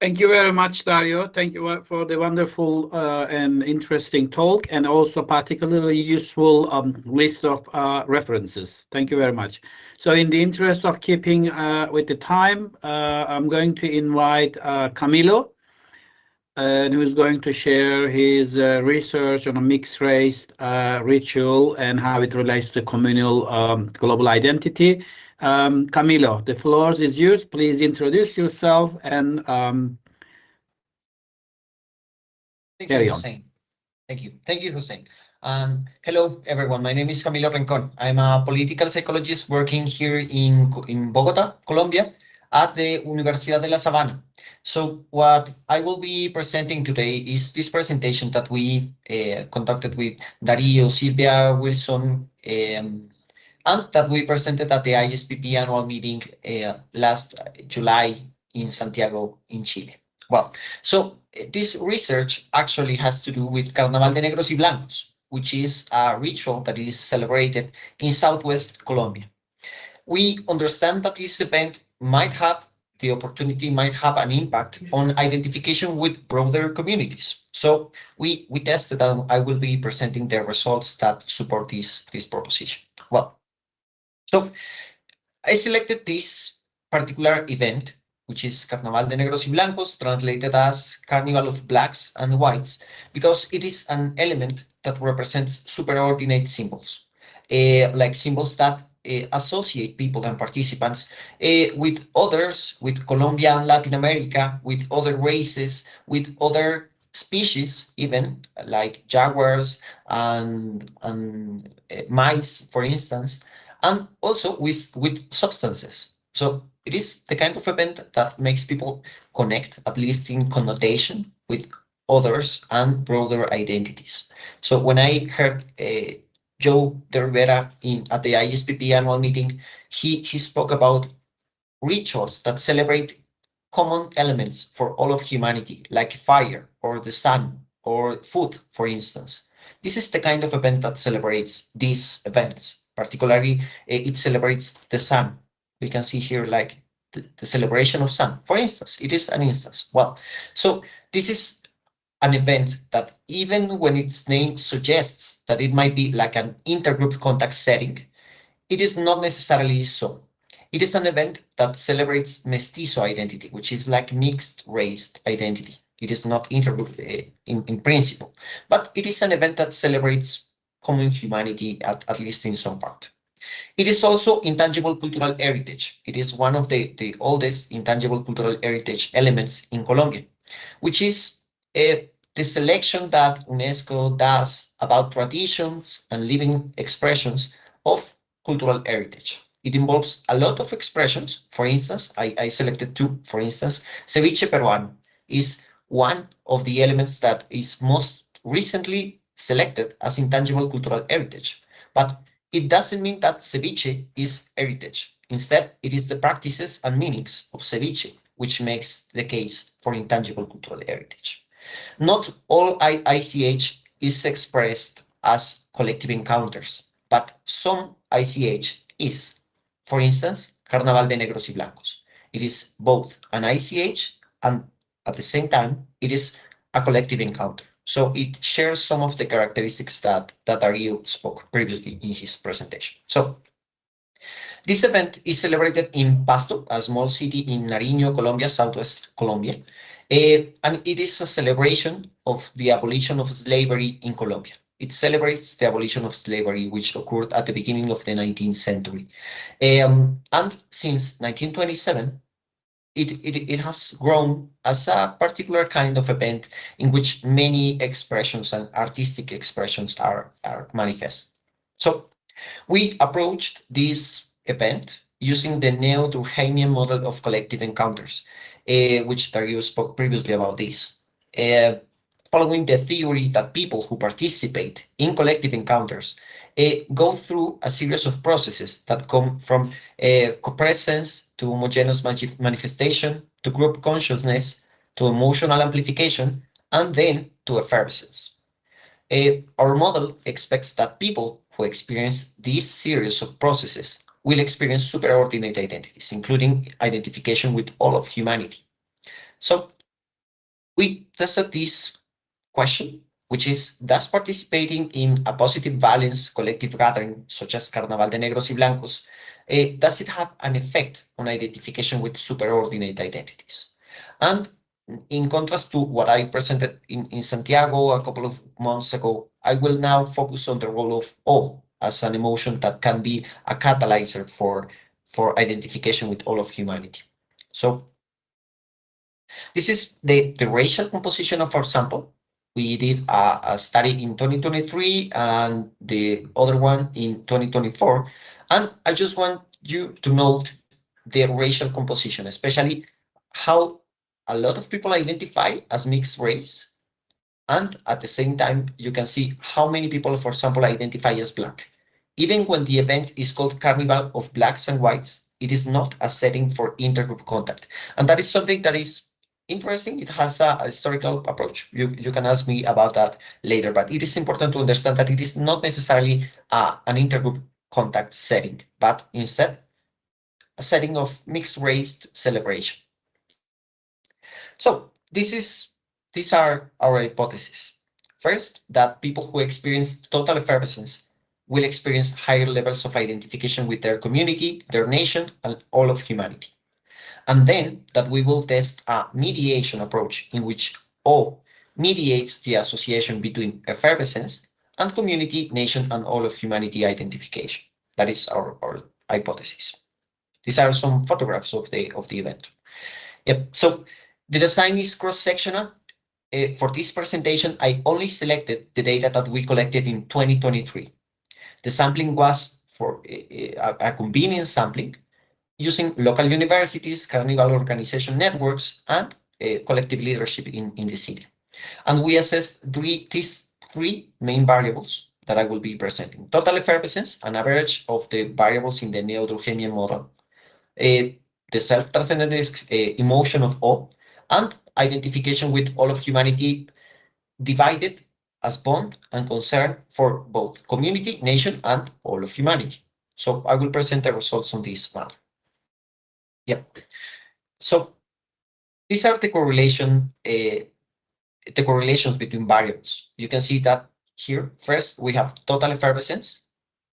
Speaker 3: Thank you very much, Dario. Thank you for the wonderful and interesting talk, and also particularly useful list of references. Thank you very much. So in the interest of keeping with the time, I'm going to invite Camilo, who's going to share his research on a mixed race ritual and how it relates to communal global identity. Camilo, the floor is yours. Please introduce yourself and
Speaker 6: carry on. Thank you. Thank you, Hussein. Hello, everyone. My name is Camilo Rincon. I'm a political psychologist working here in Bogota, Colombia, at the Universidad de la Sabana. So what I will be presenting today is this presentation that we conducted with Dario, Silvia, Wilson, and that we presented at the ISPP annual meeting last July in Santiago, in Chile. Well, so this research actually has to do with Carnaval de Negros y Blancos, which is a ritual that is celebrated in Southwest Colombia. We understand that this event might have an impact on identification with broader communities. So we tested, and I will be presenting the results that support this proposition. Well, so I selected this particular event, which is Carnaval de Negros y Blancos, translated as Carnival of Blacks and Whites, because it is an element that represents superordinate symbols, like symbols that associate people and participants with others, with Colombia and Latin America, with other races, with other species, even like jaguars and mice, for instance, and also with substances. So it is the kind of event that makes people connect, at least in connotation, with others and broader identities. So when I heard Joe de Rivera at the ISPP annual meeting, he spoke about rituals that celebrate common elements for all of humanity, like fire or the sun or food, for instance. This is the kind of event that celebrates these events. Particularly, it celebrates the sun. We can see here like the celebration of sun. For instance, it is an instance. Well, so this is an event that even when its name suggests that it might be like an intergroup contact setting, it is not necessarily so. It is an event that celebrates mestizo identity, which is like mixed race identity. It is not intergroup in principle, but it is an event that celebrates common humanity, at least in some part. It is also intangible cultural heritage. It is one of the oldest intangible cultural heritage elements in Colombia, which is the selection that UNESCO does about traditions and living expressions of cultural heritage. It involves a lot of expressions. For instance, I selected two. For instance, ceviche peruano is one of the elements that is most recently selected as intangible cultural heritage. But it doesn't mean that ceviche is heritage. Instead, it is the practices and meanings of ceviche which makes the case for intangible cultural heritage. Not all ICH is expressed as collective encounters, but some ICH is. For instance, Carnaval de Negros y Blancos. It is both an ICH and at the same time, it is a collective encounter. So it shares some of the characteristics that Dario spoke previously in his presentation. So this event is celebrated in Pasto, a small city in Nariño, Colombia, southwest Colombia. And it is a celebration of the abolition of slavery in Colombia. It celebrates the abolition of slavery, which occurred at the beginning of the 19th century. And since 1927, it has grown as a particular kind of event in which many expressions and artistic expressions are manifest. So we approached this event using the neo-Durkheimian model of collective encounters, which Dario spoke previously about this. Following the theory that people who participate in collective encounters go through a series of processes that come from co-presence to homogeneous manifestation, to group consciousness, to emotional amplification, and then to effervescence. Our model expects that people who experience this series of processes will experience superordinate identities, including identification with all of humanity. So we tested this question, which is, does participating in a positive valence collective gathering, such as Carnaval de Negros y Blancos, does it have an effect on identification with superordinate identities? And in contrast to what I presented in Santiago a couple of months ago, I will now focus on the role of awe as an emotion that can be a catalyzer for identification with all of humanity. So this is the racial composition of our sample. We did a study in 2023 and the other one in 2024. And I just want you to note the racial composition, especially how a lot of people identify as mixed race. And at the same time, you can see how many people, for example, identify as Black. Even when the event is called Carnival of Blacks and Whites, it is not a setting for intergroup contact. And that is something that is interesting. It has a historical approach. You can ask me about that later, but it is important to understand that it is not necessarily an intergroup contact setting, but instead a setting of mixed race celebration. So these are our hypotheses. First, that people who experience total effervescence will experience higher levels of identification with their community, their nation, and all of humanity. And then that we will test a mediation approach in which awe mediates the association between effervescence and community, nation, and all of humanity identification. That is our hypothesis. These are some photographs of the event. Yep. So the design is cross-sectional. For this presentation, I only selected the data that we collected in 2023. The sampling was for a convenience sampling, using local universities, carnival organization networks, and collective leadership in the city. And we assessed these three main variables that I will be presenting: total effervescence, an average of the variables in the neo-Durkheimian model, the self-transcendent emotion of awe, and identification with all of humanity divided as bond and concern for both community, nation, and all of humanity. So I will present the results on this matter. Yeah. So these are the correlations between variables. You can see that here. First, we have total effervescence,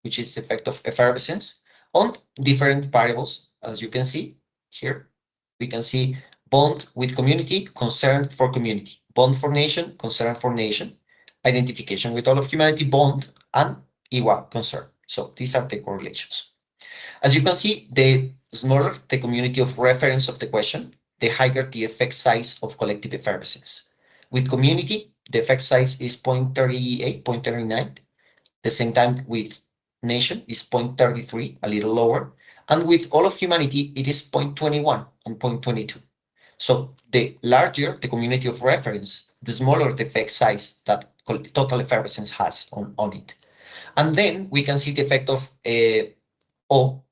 Speaker 6: which is the effect of effervescence on different variables. As you can see here, we can see bond with community, concern for community, bond for nation, concern for nation, identification with all of humanity, bond, and IWA, concern. So these are the correlations. As you can see, the smaller the community of reference of the question, the higher the effect size of collective effervescence. With community, the effect size is 0.38, 0.39. The same time with nation is 0.33, a little lower. And with all of humanity, it is 0.21 and 0.22. So the larger the community of reference, the smaller the effect size that total effervescence has on it. And then we can see the effect of O,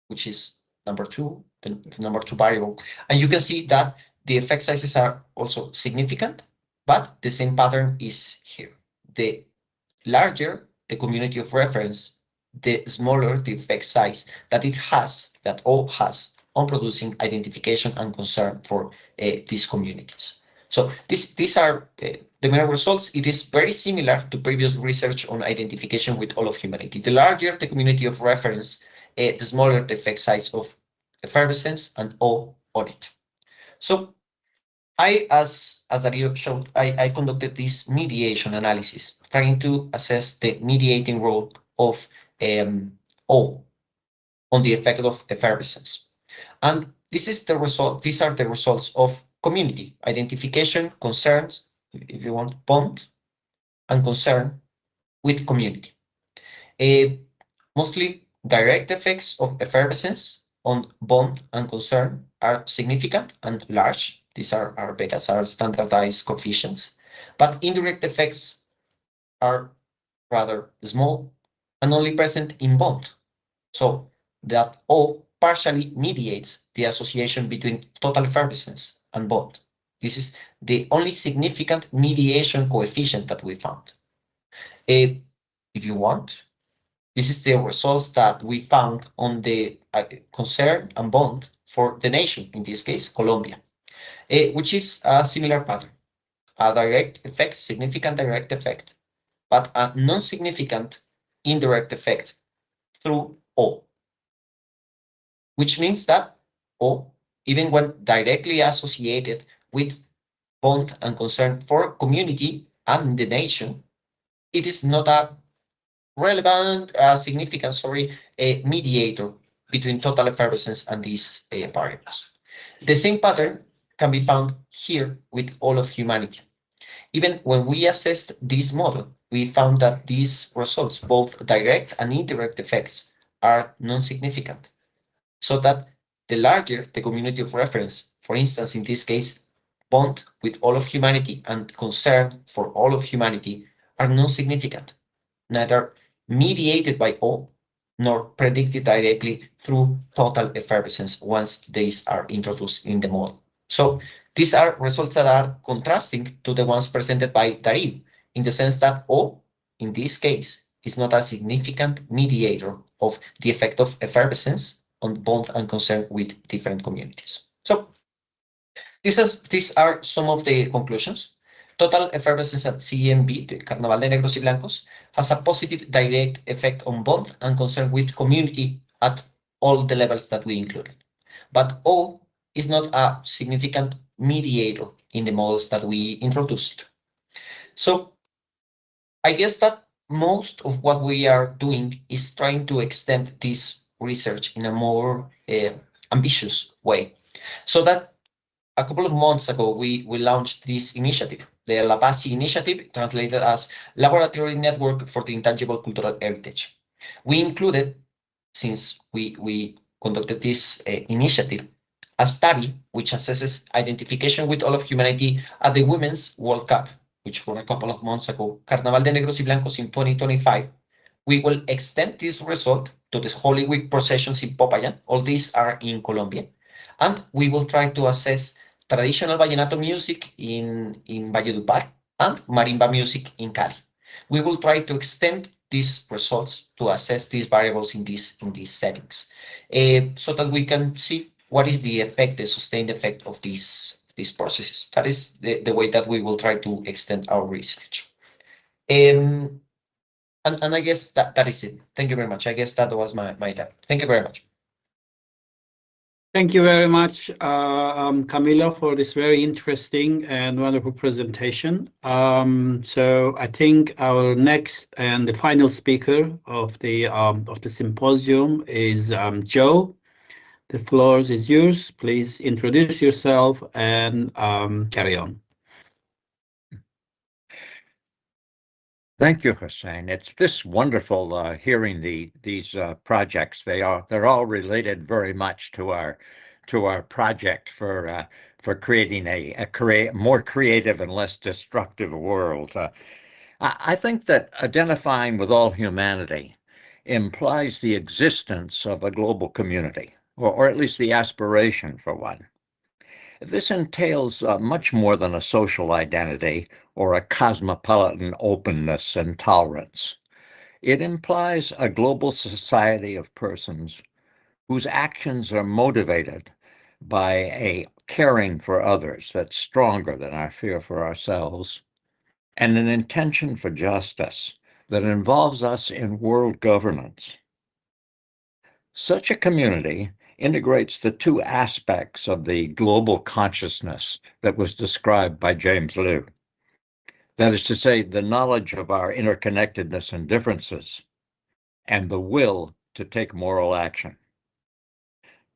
Speaker 6: which is number 2, the number 2 variable. And you can see that the effect sizes are also significant, but the same pattern is here. The larger the community of reference, the smaller the effect size that it has, that O has, on producing identification and concern for these communities. So these are the main results. It is very similar to previous research on identification with all of humanity. The larger the community of reference, the smaller the effect size of effervescence and O on it. So as Dario showed, I conducted this mediation analysis, trying to assess the mediating role of O on the effect of effervescence. And this is the result. These are the results of community identification, concerns, if you want, bond and concern with community. Mostly direct effects of effervescence on bond and concern are significant and large. These are betas, are standardized coefficients, but indirect effects are rather small and only present in bond. So that O partially mediates the association between total effervescence and bond. This is the only significant mediation coefficient that we found. If you want, this is the results that we found on the concern and bond for the nation, in this case, Colombia, which is a similar pattern, a direct effect, significant direct effect, but a non-significant indirect effect through O, which means that O, even when directly associated with bond and concern for community and the nation, it is not a relevant, significant, mediator between total effervescence and these variables. The same pattern can be found here with all of humanity. Even when we assessed this model, we found that these results, both direct and indirect effects, are non-significant. So that the larger the community of reference, for instance, in this case, bond with all of humanity and concern for all of humanity, are non-significant, neither mediated by O nor predicted directly through total effervescence once these are introduced in the model. So these are results that are contrasting to the ones presented by Dario, in the sense that O, in this case, is not a significant mediator of the effect of effervescence on bond and concern with different communities. So these are some of the conclusions. Total effervescence at CEMB, the Carnaval de Negros y Blancos, has a positive direct effect on bond and concern with community at all the levels that we included. But O is not a significant mediator in the models that we introduced. So I guess that most of what we are doing is trying to extend this research in a more ambitious way. So that a couple of months ago, we launched this initiative, the LAPACI initiative, translated as Laboratory Network for the Intangible Cultural Heritage. We included, since we conducted this initiative, a study which assesses identification with all of humanity at the Women's World Cup, which were a couple of months ago, Carnaval de Negros y Blancos in 2025. We will extend this result to the Holy Week processions in Popayan. All these are in Colombia. And we will try to assess traditional vallenato music in Valledupar and marimba music in Cali. We will try to extend these results to assess these variables in these settings, so that we can see what is the effect, the sustained effect of these processes. That is the way that we will try to extend our research. And I guess that is it. Thank you very much. I guess that was my time. Thank you very much.
Speaker 3: Thank you very much, Camilo, for this very interesting and wonderful presentation. So I think our next and the final speaker of the symposium is Joe. The floor is yours. Please introduce yourself and carry on.
Speaker 7: Thank you, Hussein. It's this wonderful hearing these projects. They're all related very much to our project for creating a more creative and less destructive world. I think that identifying with all humanity implies the existence of a global community, or at least the aspiration for one. This entails much more than a social identity or a cosmopolitan openness and tolerance. It implies a global society of persons whose actions are motivated by a caring for others that's stronger than our fear for ourselves, and an intention for justice that involves us in world governance. Such a community integrates the two aspects of the global consciousness that was described by James Liu. That is to say, the knowledge of our interconnectedness and differences, and the will to take moral action.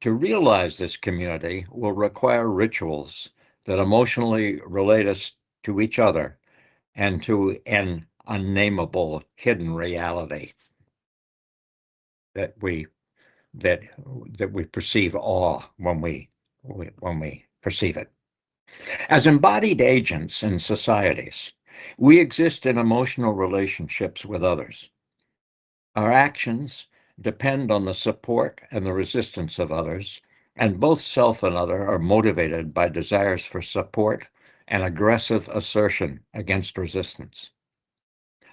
Speaker 7: To realize this community will require rituals that emotionally relate us to each other and to an unnameable hidden reality that we perceive awe when we perceive it. As embodied agents in societies, we exist in emotional relationships with others. Our actions depend on the support and the resistance of others, and both self and other are motivated by desires for support and aggressive assertion against resistance.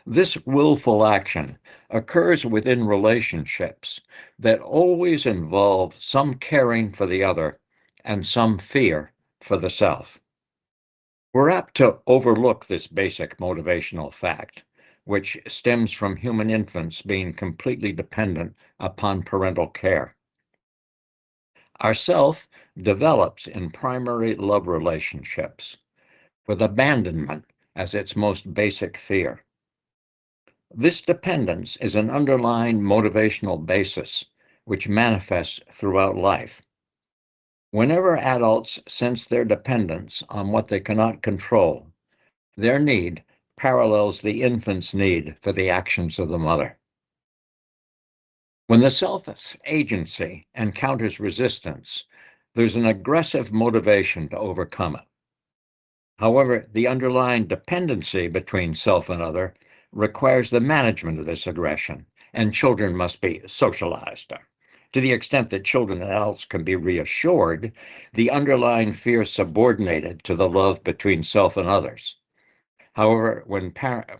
Speaker 7: This willful action occurs within relationships that always involve some caring for the other and some fear for the self. We're apt to overlook this basic motivational fact, which stems from human infants being completely dependent upon parental care. Our self develops in primary love relationships, with abandonment as its most basic fear. This dependence is an underlying motivational basis which manifests throughout life. Whenever adults sense their dependence on what they cannot control, their need parallels the infant's need for the actions of the mother. When the self's agency encounters resistance, there's an aggressive motivation to overcome it. However, the underlying dependency between self and other requires the management of this aggression, and children must be socialized. To the extent that children and adults can be reassured, the underlying fear is subordinated to the love between self and others. However, when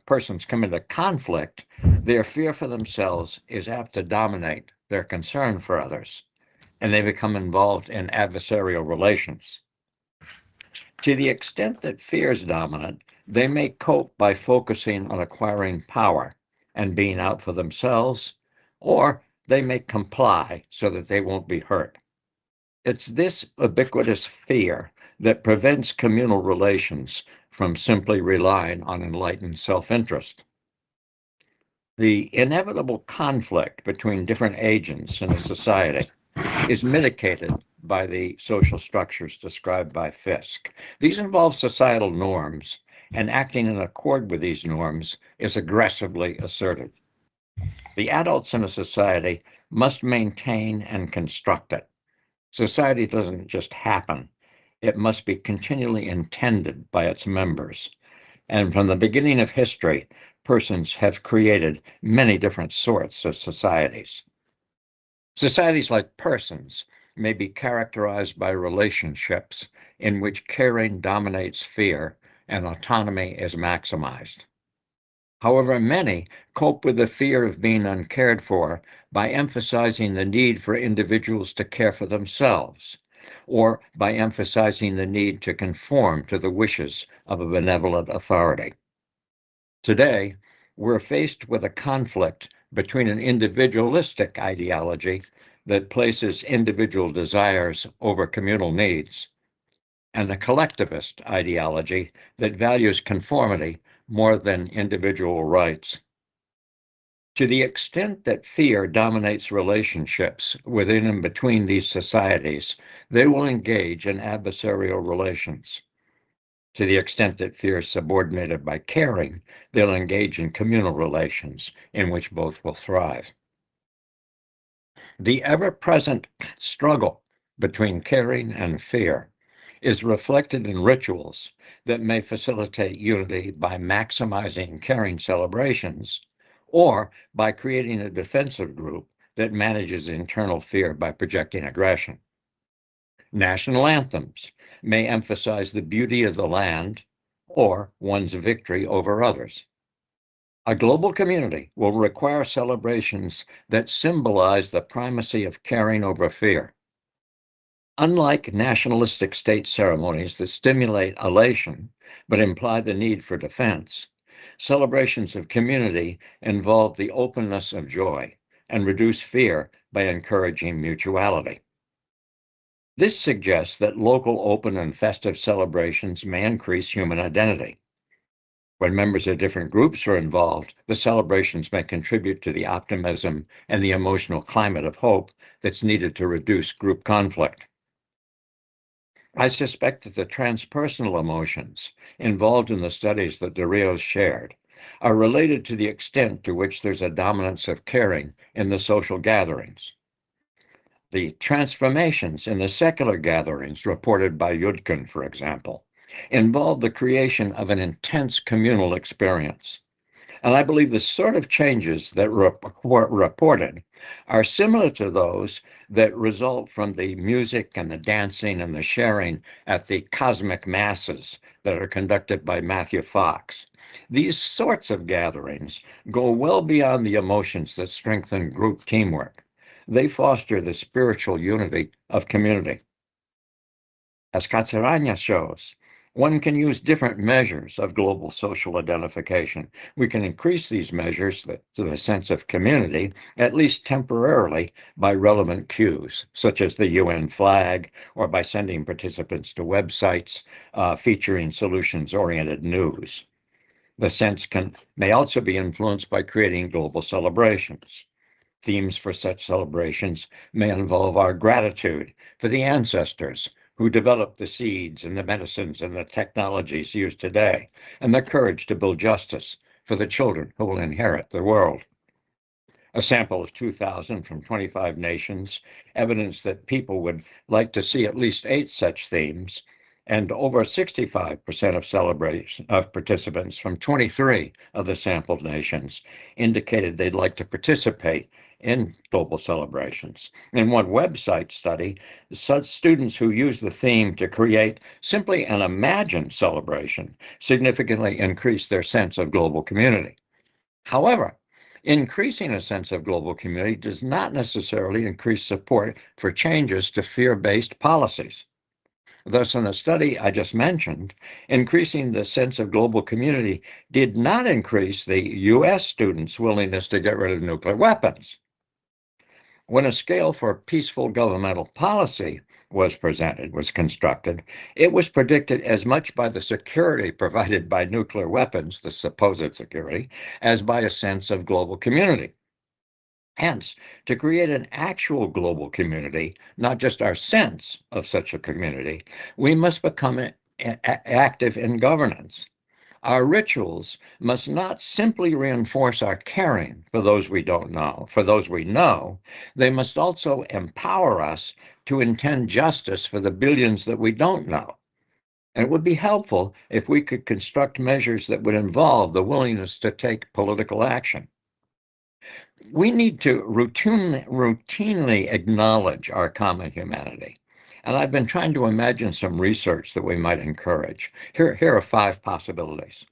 Speaker 7: persons come into conflict, their fear for themselves is apt to dominate their concern for others, and they become involved in adversarial relations. To the extent that fear is dominant, they may cope by focusing on acquiring power and being out for themselves, or they may comply so that they won't be hurt. It's this ubiquitous fear that prevents communal relations from simply relying on enlightened self-interest. The inevitable conflict between different agents in a society is mitigated by the social structures described by Fisk. These involve societal norms, and acting in accord with these norms is aggressively asserted. The adults in a society must maintain and construct it. Society doesn't just happen. It must be continually intended by its members. And from the beginning of history, persons have created many different sorts of societies. Societies like persons may be characterized by relationships in which caring dominates fear and autonomy is maximized. However, many cope with the fear of being uncared for by emphasizing the need for individuals to care for themselves, or by emphasizing the need to conform to the wishes of a benevolent authority. Today, we're faced with a conflict between an individualistic ideology that places individual desires over communal needs and a collectivist ideology that values conformity more than individual rights. To the extent that fear dominates relationships within and between these societies, they will engage in adversarial relations. To the extent that fear is subordinated by caring, they'll engage in communal relations in which both will thrive. The ever-present struggle between caring and fear is reflected in rituals that may facilitate unity by maximizing caring celebrations or by creating a defensive group that manages internal fear by projecting aggression. National anthems may emphasize the beauty of the land or one's victory over others. A global community will require celebrations that symbolize the primacy of caring over fear. Unlike nationalistic state ceremonies that stimulate elation but imply the need for defense, celebrations of community involve the openness of joy and reduce fear by encouraging mutuality. This suggests that local open and festive celebrations may increase human identity. When members of different groups are involved, the celebrations may contribute to the optimism and the emotional climate of hope that's needed to reduce group conflict. I suspect that the transpersonal emotions involved in the studies that de Rios shared are related to the extent to which there's a dominance of caring in the social gatherings. The transformations in the secular gatherings reported by Yudkin, for example, involve the creation of an intense communal experience. And I believe the sort of changes that were reported are similar to those that result from the music and the dancing and the sharing at the cosmic masses that are conducted by Matthew Fox. These sorts of gatherings go well beyond the emotions that strengthen group teamwork. They foster the spiritual unity of community. As Catsaranya shows, one can use different measures of global social identification. We can increase these measures to the sense of community, at least temporarily, by relevant cues, such as the UN flag, or by sending participants to websites featuring solutions-oriented news. The sense may also be influenced by creating global celebrations. Themes for such celebrations may involve our gratitude for the ancestors who developed the seeds and the medicines and the technologies used today, and the courage to build justice for the children who will inherit the world. A sample of 2,000 from 25 nations evidenced that people would like to see at least 8 such themes, and over 65% of participants from 23 of the sampled nations indicated they'd like to participate in global celebrations. In one website study, such students who used the theme to create simply an imagined celebration significantly increased their sense of global community. However, increasing a sense of global community does not necessarily increase support for changes to fear-based policies. Thus, in a study I just mentioned, increasing the sense of global community did not increase the U.S. students' willingness to get rid of nuclear weapons. When a scale for peaceful governmental policy was constructed, it was predicted as much by the security provided by nuclear weapons, the supposed security, as by a sense of global community. Hence, to create an actual global community, not just our sense of such a community, we must become active in governance. Our rituals must not simply reinforce our caring for those we don't know, for those we know, they must also empower us to intend justice for the billions that we don't know. And it would be helpful if we could construct measures that would involve the willingness to take political action. We need to routinely acknowledge our common humanity. And I've been trying to imagine some research that we might encourage. Here are 5 possibilities.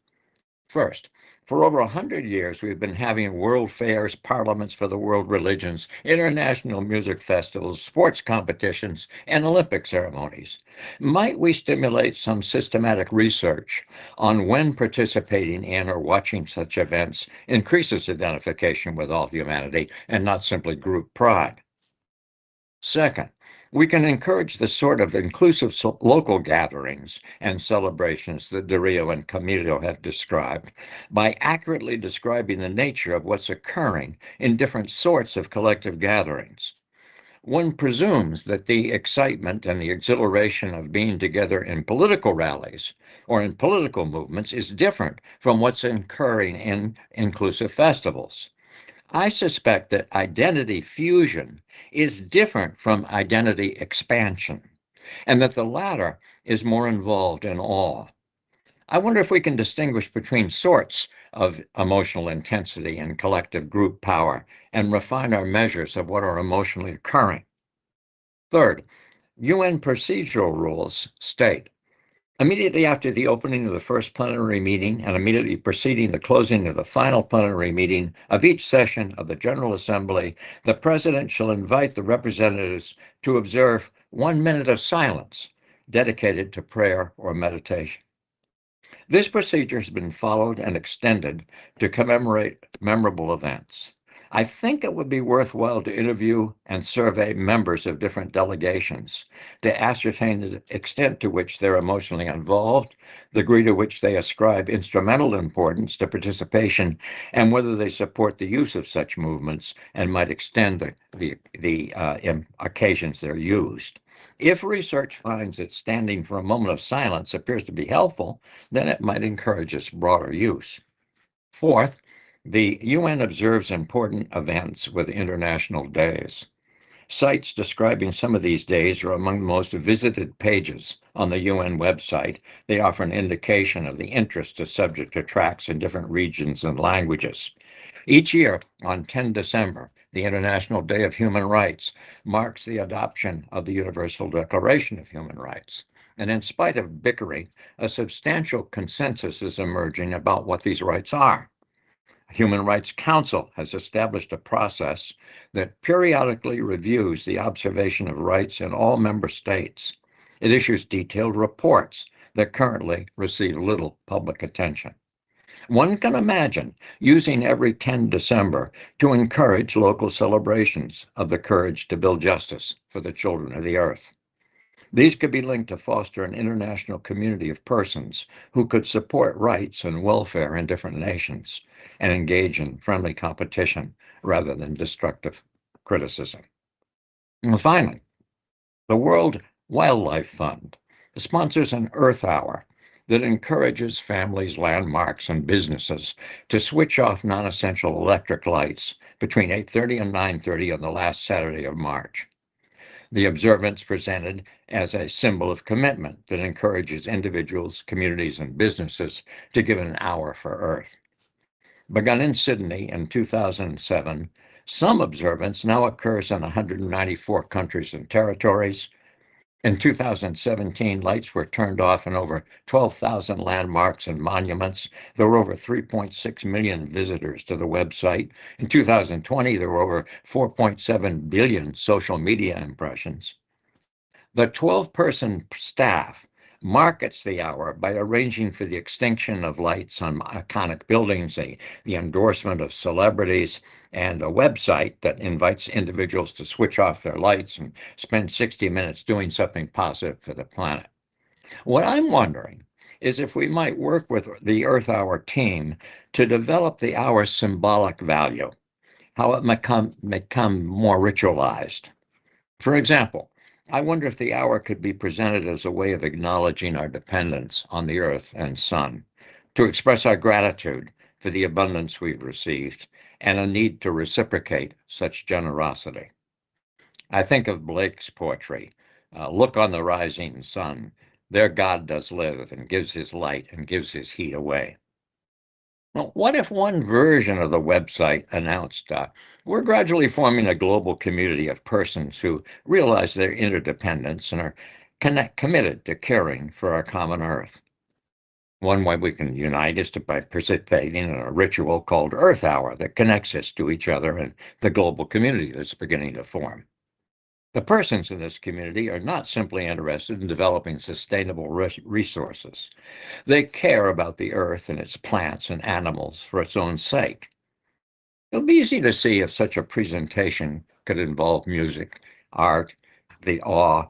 Speaker 7: First, for over 100 years, we've been having world fairs, parliaments for the world religions, international music festivals, sports competitions, and Olympic ceremonies. Might we stimulate some systematic research on when participating in or watching such events increases identification with all humanity and not simply group pride? Second, we can encourage the sort of inclusive local gatherings and celebrations that Dario and Camilo have described by accurately describing the nature of what's occurring in different sorts of collective gatherings. One presumes that the excitement and the exhilaration of being together in political rallies or in political movements is different from what's occurring in inclusive festivals. I suspect that identity fusion is different from identity expansion, and that the latter is more involved in awe. I wonder if we can distinguish between sorts of emotional intensity and collective group power and refine our measures of what are emotionally occurring. Third, UN procedural rules state, immediately after the opening of the first plenary meeting and immediately preceding the closing of the final plenary meeting of each session of the General Assembly, the President shall invite the representatives to observe 1 minute of silence dedicated to prayer or meditation. This procedure has been followed and extended to commemorate memorable events. I think it would be worthwhile to interview and survey members of different delegations to ascertain the extent to which they're emotionally involved, the degree to which they ascribe instrumental importance to participation, and whether they support the use of such movements and might extend the occasions they're used. If research finds that standing for a moment of silence appears to be helpful, then it might encourage its broader use. Fourth, the UN observes important events with international days. Sites describing some of these days are among the most visited pages on the UN website. They offer an indication of the interest a subject attracts in different regions and languages. Each year, on 10 December, the International Day of Human Rights marks the adoption of the Universal Declaration of Human Rights. And in spite of bickering, a substantial consensus is emerging about what these rights are. The Human Rights Council has established a process that periodically reviews the observation of rights in all member states. It issues detailed reports that currently receive little public attention. One can imagine using every 10 December to encourage local celebrations of the courage to build justice for the children of the earth. These could be linked to foster an international community of persons who could support rights and welfare in different nations and engage in friendly competition rather than destructive criticism. And finally, the World Wildlife Fund sponsors an Earth Hour that encourages families, landmarks, and businesses to switch off non-essential electric lights between 8:30 and 9:30 on the last Saturday of March. The observance presented as a symbol of commitment that encourages individuals, communities, and businesses to give an hour for Earth. Begun in Sydney in 2007, some observance now occurs in 194 countries and territories. In 2017, lights were turned off in over 12,000 landmarks and monuments. There were over 3.6 million visitors to the website. In 2020, there were over 4.7 billion social media impressions. The 12-person staff markets the hour by arranging for the extinction of lights on iconic buildings, the endorsement of celebrities, and a website that invites individuals to switch off their lights and spend 60 minutes doing something positive for the planet. What I'm wondering is if we might work with the Earth Hour team to develop the hour's symbolic value, how it might become more ritualized. For example, I wonder if the hour could be presented as a way of acknowledging our dependence on the earth and sun, to express our gratitude for the abundance we've received and a need to reciprocate such generosity. I think of Blake's poetry, look on the rising sun, there God does live and gives his light and gives his heat away. Well, what if one version of the website announced, we're gradually forming a global community of persons who realize their interdependence and are committed to caring for our common earth. One way we can unite is by participating in a ritual called Earth Hour that connects us to each other and the global community that's beginning to form. The persons in this community are not simply interested in developing sustainable resources. They care about the earth and its plants and animals for its own sake. It'll be easy to see if such a presentation could involve music, art, the awe,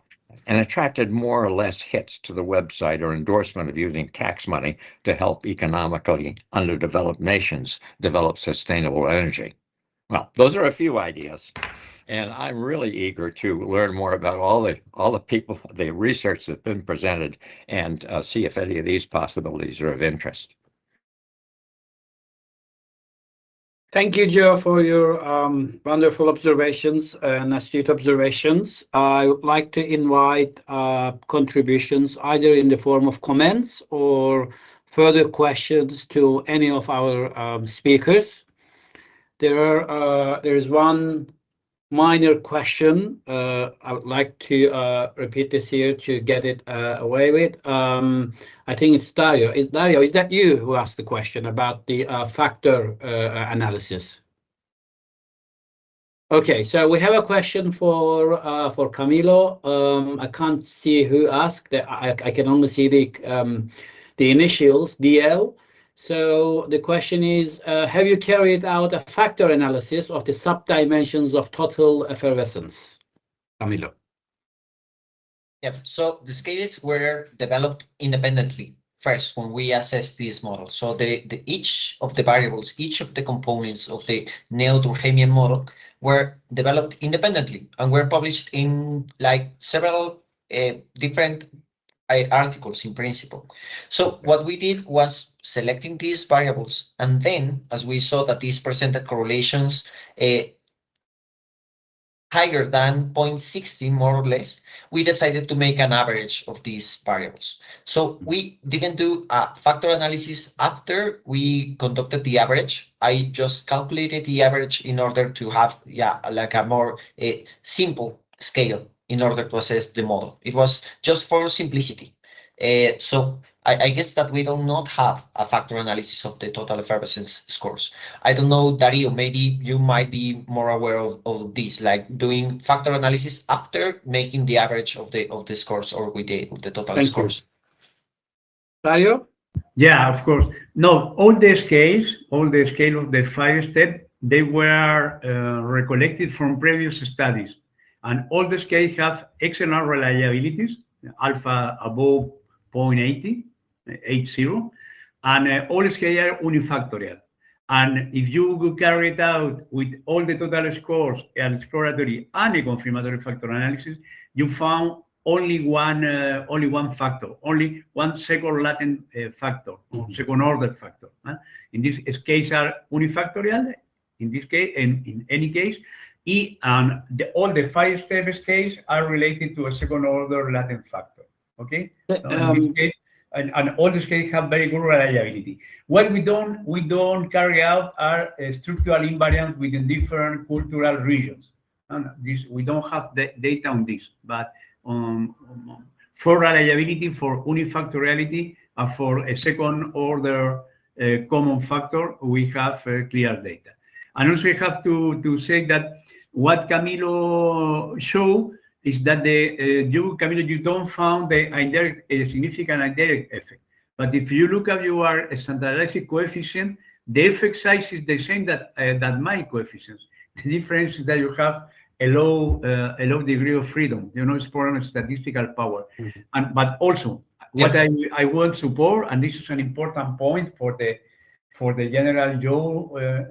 Speaker 7: and attracted more or less hits to the website or endorsement of using tax money to help economically underdeveloped nations develop sustainable energy. Well, those are a few ideas. And I'm really eager to learn more about all the people, the research that's been presented, and see if any of these possibilities are of interest.
Speaker 3: Thank you, Joe, for your wonderful observations and astute observations. I would like to invite contributions either in the form of comments or further questions to any of our speakers. There is one minor question. I would like to repeat this here to get it away with. I think it's Dario. Dario, is that you who asked the question about the factor analysis? Okay, so we have a question for Camilo. I can't see who asked. I can only see the initials DL. So the question is, have you carried out a factor analysis of the subdimensions of total effervescence? Camilo.
Speaker 6: Yeah, so the scales were developed independently first when we assessed this model. So each of the variables, each of the components of the neo-Durkheimian model were developed independently and were published in like several different articles in principle. So what we did was selecting these variables, and then as we saw that these presented correlations higher than 0.16 more or less, we decided to make an average of these variables. So we didn't do a factor analysis after we conducted the average. I just calculated the average in order to have like a more simple scale in order to assess the model. It was just for simplicity. So I guess that we do not have a factor analysis of the total effervescence scores. I don't know, Dario, maybe you might be more aware of this, like doing factor analysis after making the average of the scores or with the total scores.
Speaker 3: Dario?
Speaker 4: Yeah, of course. No, all the scale of the 5-step, they were recollected from previous studies. And all the scales have excellent reliabilities, alpha above 0.80, and all scales are unifactorial. And if you carry it out with all the total scores, an exploratory and a confirmatory factor analysis, you found only one factor, only one second latent factor, second order factor. In this case, are unifactorial. In this case, in any case, and all the 5-step scales are related to a second order latent factor. Okay. So in this case, and all the scales have very good reliability. What we don't carry out are structural invariants within different cultural regions. And this, we don't have the data on this, but for reliability, for unifactoriality, and for a second order common factor, we have clear data. And also I have to say that what Camilo showed is that Camilo, you don't find a significant indirect effect. But if you look at your standardized coefficient, the effect size is the same that my coefficients. The difference is that you have a low degree of freedom. You know, it's for statistical power. But also, what I want to support, and this is an important point for the general Joe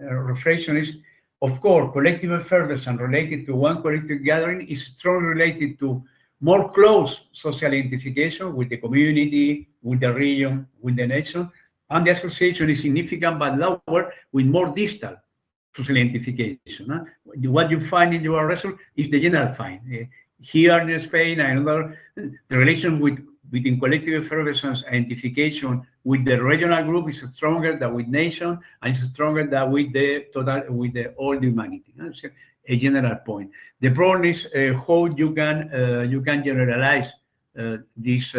Speaker 4: reflection, is, of course, collective effervescence related to one collective gathering is strongly related to more close social identification with the community, with the region, with the nation, and the association is significant but lower with more distal social identification. What you find in your result is the general find. Here in Spain and other, the relation within collective effervescence identification with the regional group is stronger than with nation, and it's stronger than with the total, with the all humanity. It's a general point. The problem is how you can generalize this,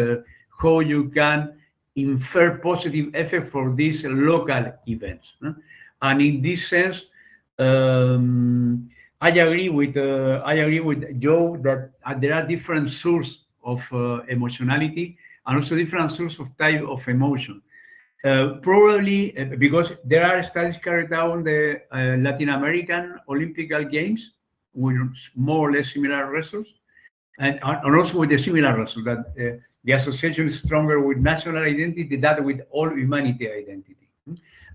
Speaker 4: how you can infer positive effect for these local events. And in this sense, I agree with Joe that there are different sources of emotionality and also different sources of type of emotion. Probably because there are studies carried out on the Latin American Olympic Games with more or less similar results, and also with the similar result that the association is stronger with national identity than with all humanity identity.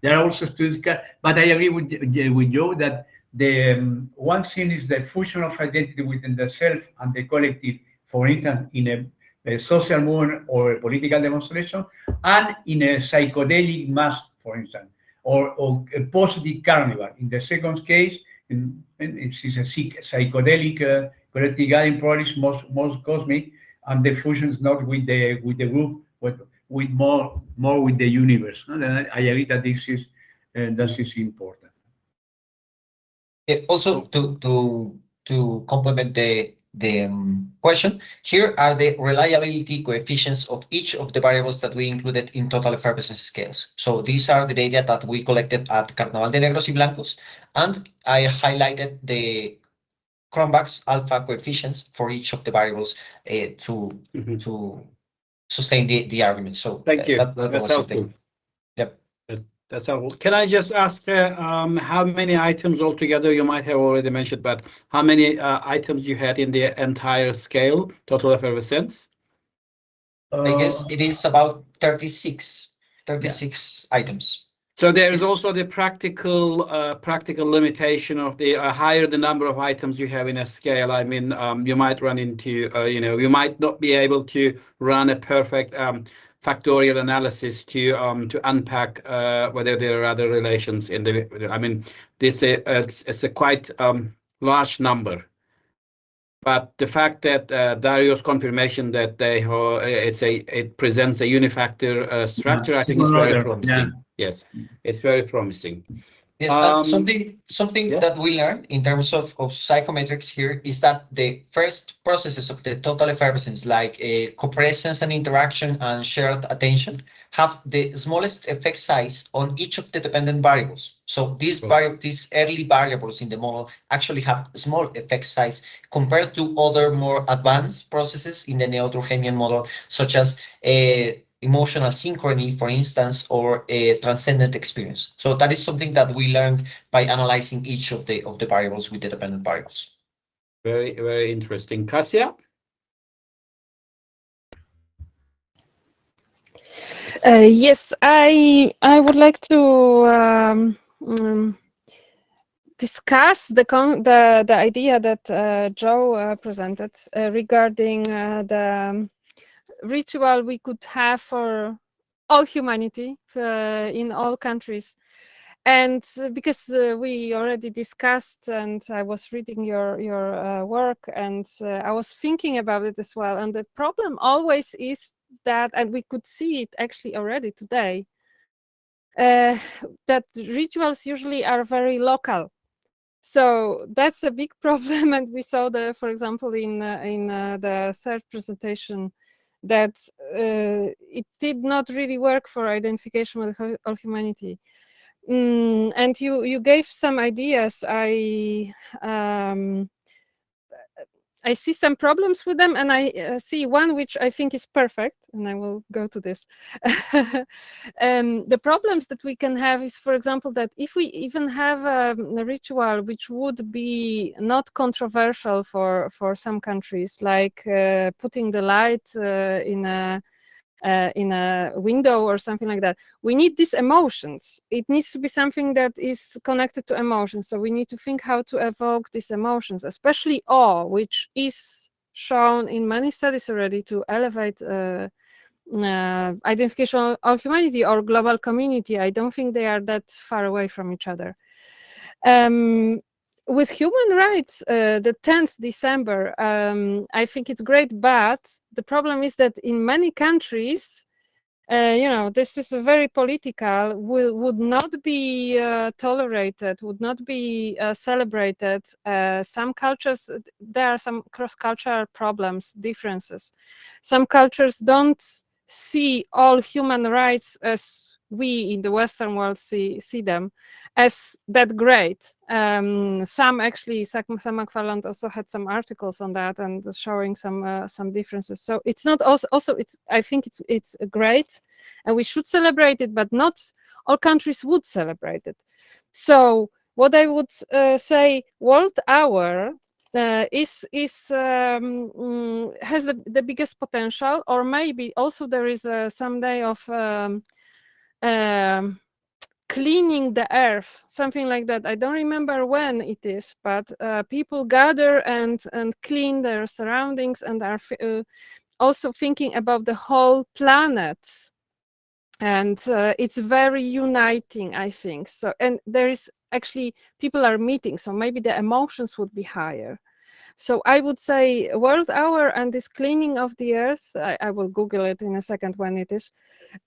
Speaker 4: There are also studies, but I agree with Joe that the one thing is the fusion of identity within the self and the collective, for instance, in a social movement or a political demonstration, and in a psychedelic mass, for instance, or a positive carnival. In the second case, it's a psychedelic collective gathering, probably most cosmic, and the fusion is not with the group, but with more with the universe. And I agree that this is important.
Speaker 6: Also, to complement the question, here are the reliability coefficients of each of the variables that we included in total effervescence scales. So these are the data that we collected at Carnaval de Negros y Blancos, and I highlighted the Cronbach's alpha coefficients for each of the variables to sustain the argument. So
Speaker 3: thank you.
Speaker 6: That's helpful. Yep.
Speaker 3: That's helpful. Can I just ask how many items altogether, you might have already mentioned, but how many items you had in the entire scale, total effervescence?
Speaker 6: I guess it is about 36 items.
Speaker 3: So there is also the practical limitation of the higher the number of items you have in a scale. I mean, you might run into, you might not be able to run a perfect factorial analysis to unpack whether there are other relations in the. I mean, this it's a quite large number. But the fact that Dario's confirmation that it presents a unifactor structure, I think is very promising.
Speaker 4: Yeah.
Speaker 3: Yes, it's very promising.
Speaker 6: Yes, something that we learned in terms of psychometrics here is that the first processes of the total effervescence, like copresence and interaction and shared attention, have the smallest effect size on each of the dependent variables. So these early variables in the model actually have small effect size compared to other more advanced processes in the neo-Durkheimian model, such as emotional synchrony, for instance, or a transcendent experience. So that is something that we learned by analyzing each of the variables with the dependent variables.
Speaker 3: Very, very interesting. Kasia?
Speaker 5: Yes, I would like to discuss the idea that Joe presented regarding the ritual we could have for all humanity in all countries. And because we already discussed, and I was reading your work, and I was thinking about it as well. And the problem always is that, and we could see it actually already today, that rituals usually are very local. So that's a big problem, and we saw for example, in the third presentation, that it did not really work for identification with all humanity. And you gave some ideas. I see some problems with them, and I see one which I think is perfect, and I will go to this. The problems that we can have is, for example, that if we even have a ritual which would be not controversial for some countries, like putting the light in a window or something like that, we need these emotions. It needs to be something that is connected to emotions. So we need to think how to evoke these emotions, especially awe, which is shown in many studies already to elevate identification of humanity or global community. I don't think they are that far away from each other. With human rights, the 10th December, I think it's great, but the problem is that in many countries, this is very political, would not be tolerated, would not be celebrated. Some cultures, there are some cross-cultural problems, differences. Some cultures don't see all human rights as we in the Western world see them, as that great. Some actually, Sam McFarland also had some articles on that and showing some differences. So it's not also it's, I think it's great, and we should celebrate it, but not all countries would celebrate it. So what I would say, World Hour has the biggest potential, or maybe also there is some day of cleaning the earth, something like that. I don't remember when it is, but people gather and clean their surroundings and are also thinking about the whole planet. And it's very uniting, I think. So, and there is actually, people are meeting, so maybe the emotions would be higher. So I would say World Hour and this cleaning of the earth, I will Google it in a second when it is,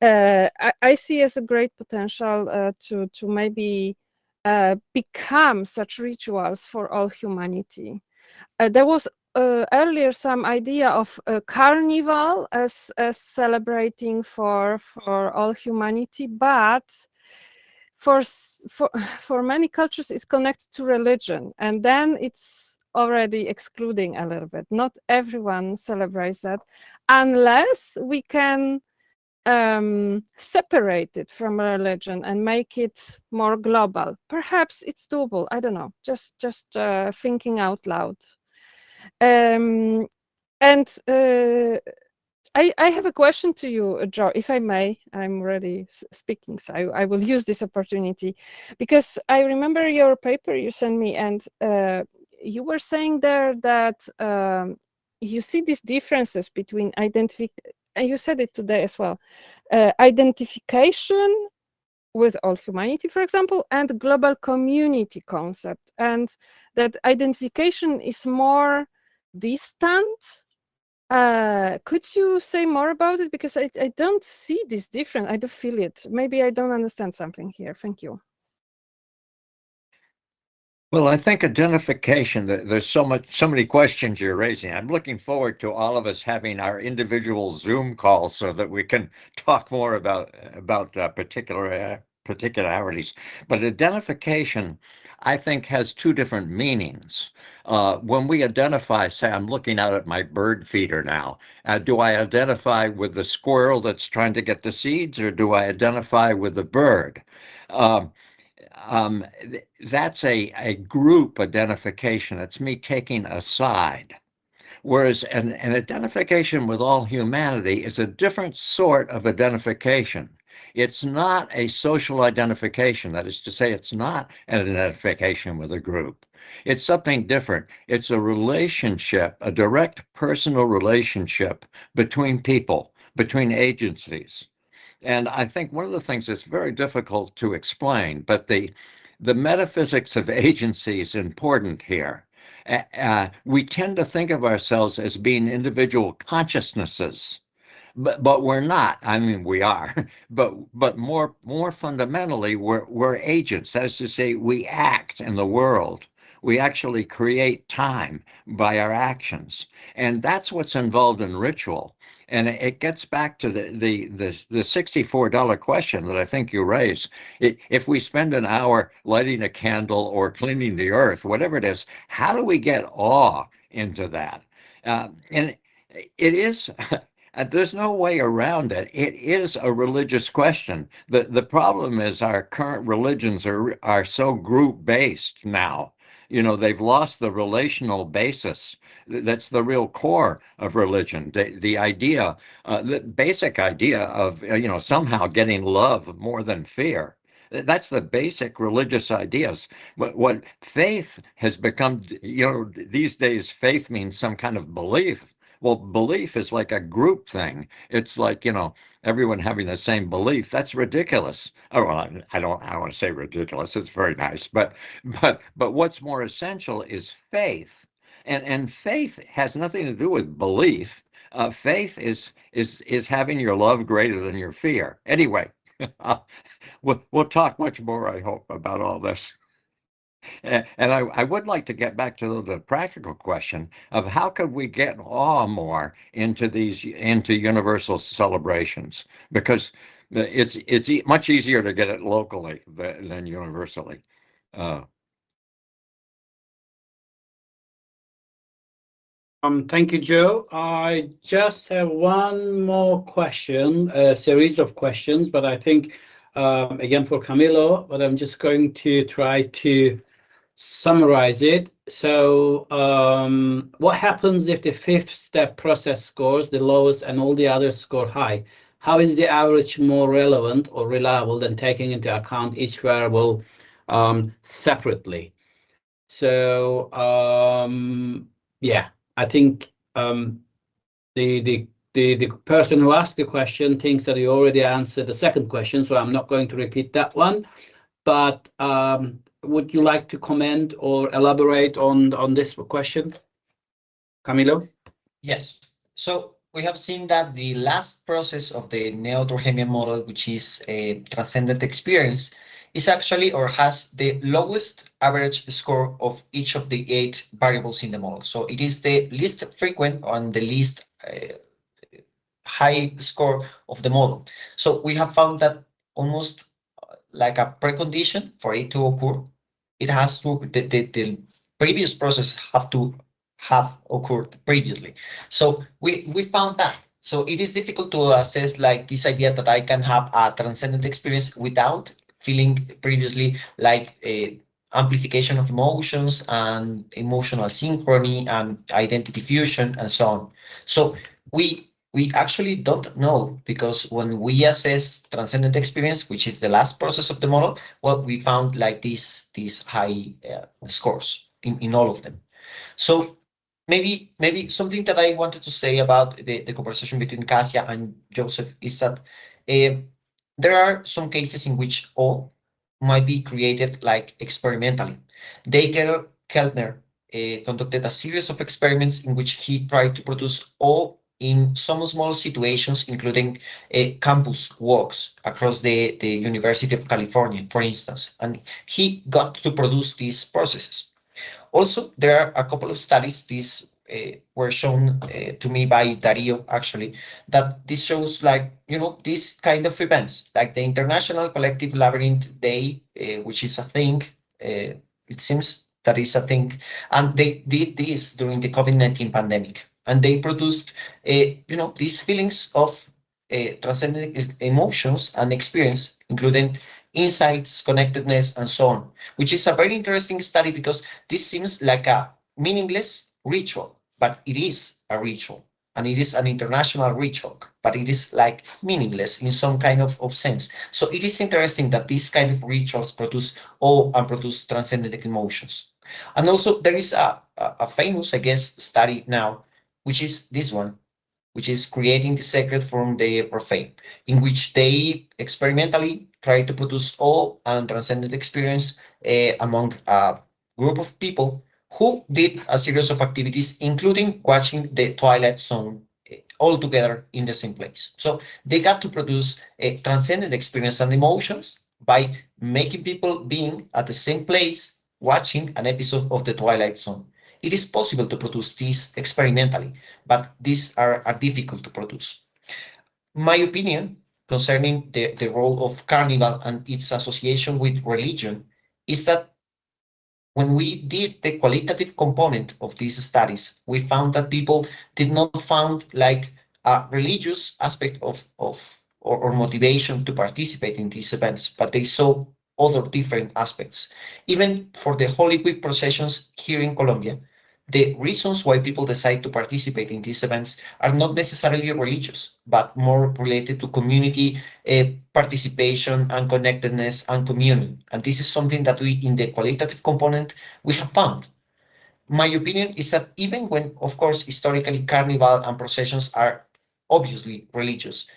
Speaker 5: I see as a great potential to maybe become such rituals for all humanity. There was earlier some idea of a carnival as celebrating for all humanity, but for many cultures it's connected to religion, and then it's already excluding a little bit. Not everyone celebrates that unless we can separate it from religion and make it more global. Perhaps it's doable. I don't know. Just thinking out loud. And I have a question to you, Joe, if I may. I'm already speaking, so I will use this opportunity, because I remember your paper you sent me, and you were saying there that you see these differences between and you said it today as well, identification with all humanity, for example, and global community concept, and that identification is more distant. Could you say more about it? Because I don't see this difference. I don't feel it. Maybe I don't understand something here. Thank you.
Speaker 7: Well, I think identification, there's so many questions you're raising. I'm looking forward to all of us having our individual Zoom calls so that we can talk more about particularities. But identification, I think, has two different meanings. When we identify, say, I'm looking out at my bird feeder now. Do I identify with the squirrel that's trying to get the seeds, or do I identify with the bird? That's a group identification. It's me taking a side. Whereas an identification with all humanity is a different sort of identification. It's not a social identification. That is to say, it's not an identification with a group. It's something different. It's a relationship, a direct personal relationship between people, between agencies. And I think one of the things that's very difficult to explain, but the metaphysics of agency is important here. We tend to think of ourselves as being individual consciousnesses, but we're not. I mean, we are, but more fundamentally, we're agents. That is to say, we act in the world. We actually create time by our actions, and that's what's involved in ritual. And it gets back to the $64 question that I think you raised. If we spend an hour lighting a candle or cleaning the earth, whatever it is, how do we get awe into that? And it is, there's no way around it. It is a religious question. The problem is our current religions are so group-based now. You know, they've lost the relational basis. That's the real core of religion. The idea, the basic idea of, somehow getting love more than fear. That's the basic religious ideas. What faith has become, these days, faith means some kind of belief. Well, belief is like a group thing. It's like, everyone having the same belief. That's ridiculous. Oh, well, I don't want to say ridiculous. It's very nice, but what's more essential is faith, and faith has nothing to do with belief. Faith is having your love greater than your fear. Anyway, we'll talk much more, I hope, about all this. And I would like to get back to the practical question of how could we get awe more into universal celebrations, because it's much easier to get it locally than universally.
Speaker 3: Thank you, Joe. I just have one more question, a series of questions, but I think, again, for Camilo, but I'm just going to try to summarize it. So what happens if the fifth step process scores the lowest and all the others score high? how is the average more relevant or reliable than taking into account each variable separately? So yeah, I think the person who asked the question thinks that he already answered the second question, so I'm not going to repeat that one. But would you like to comment or elaborate on this question, Camilo?
Speaker 6: Yes. So we have seen that the last process of the neo-Durkheimian model, which is a transcendent experience, is actually or has the lowest average score of each of the 8 variables in the model. So it is the least frequent and the least high score of the model. So we have found that almost like a precondition for it to occur, it has to the previous process have to have occurred previously. So we found that. So it is difficult to assess like this idea that I can have a transcendent experience without feeling previously like a amplification of emotions and emotional synchrony and identity fusion and so on. So we actually don't know, because when we assess transcendent experience, which is the last process of the model, well, we found like these high scores in all of them. So maybe something that I wanted to say about the conversation between Kasia and Joseph is that there are some cases in which O might be created like experimentally. Dacre Keltner conducted a series of experiments in which he tried to produce O in some small situations, including campus walks across the University of California, for instance, and he got to produce these processes. Also, there are a couple of studies, these were shown to me by Dario, actually, that this shows like, these kind of events, like the International Collective Labyrinth Day, which is a thing, it seems that is a thing, and they did this during the COVID-19 pandemic. And they produced, these feelings of transcendent emotions and experience, including insights, connectedness, and so on, which is a very interesting study because this seems like a meaningless ritual, but it is a ritual. And it is an international ritual, but it is like meaningless in some kind of sense. So it is interesting that these kind of rituals produce awe and produce transcendent emotions. And also there is a famous, I guess, study now, which is this one, which is creating the sacred from the profane, in which they experimentally try to produce awe and transcendent experience among a group of people who did a series of activities, including watching the Twilight Zone all together in the same place. So they got to produce a transcendent experience and emotions by making people being at the same place watching an episode of the Twilight Zone. It is possible to produce this experimentally, but these are difficult to produce. My opinion concerning the role of Carnival and its association with religion is that when we did the qualitative component of these studies, we found that people did not find like a religious aspect or motivation to participate in these events, but they saw other different aspects. Even for the Holy Week processions here in Colombia, the reasons why people decide to participate in these events are not necessarily religious, but more related to community participation and connectedness and communion. And this is something that we, in the qualitative component, we have found. My opinion is that even when, of course, historically carnival and processions are obviously religious,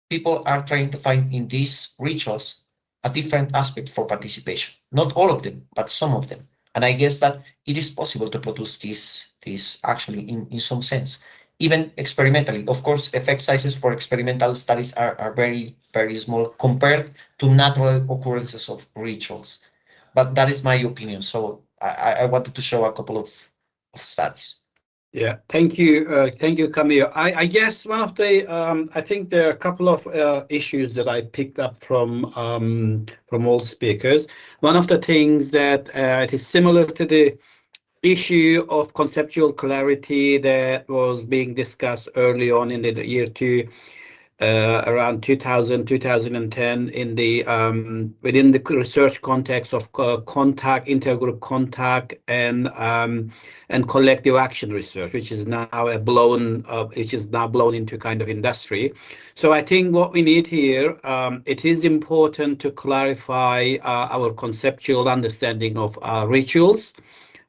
Speaker 6: people are trying to find in these rituals a different aspect for participation. Not all of them, but some of them. And I guess that it is possible to produce this actually in some sense, even experimentally. Of course, effect sizes for experimental studies are very, very small compared to natural occurrences of rituals. But that is my opinion. So I wanted to show a couple of studies.
Speaker 3: Yeah, thank you, Camille. I guess one of the I think there are a couple of issues that I picked up from all speakers. One of the things that it is similar to the issue of conceptual clarity that was being discussed early on in the year 2 around 2000, 2010 in the within the research context of contact, intergroup contact, and collective action research, which is now blown into kind of industry. So I think what we need here, it is important to clarify our conceptual understanding of rituals.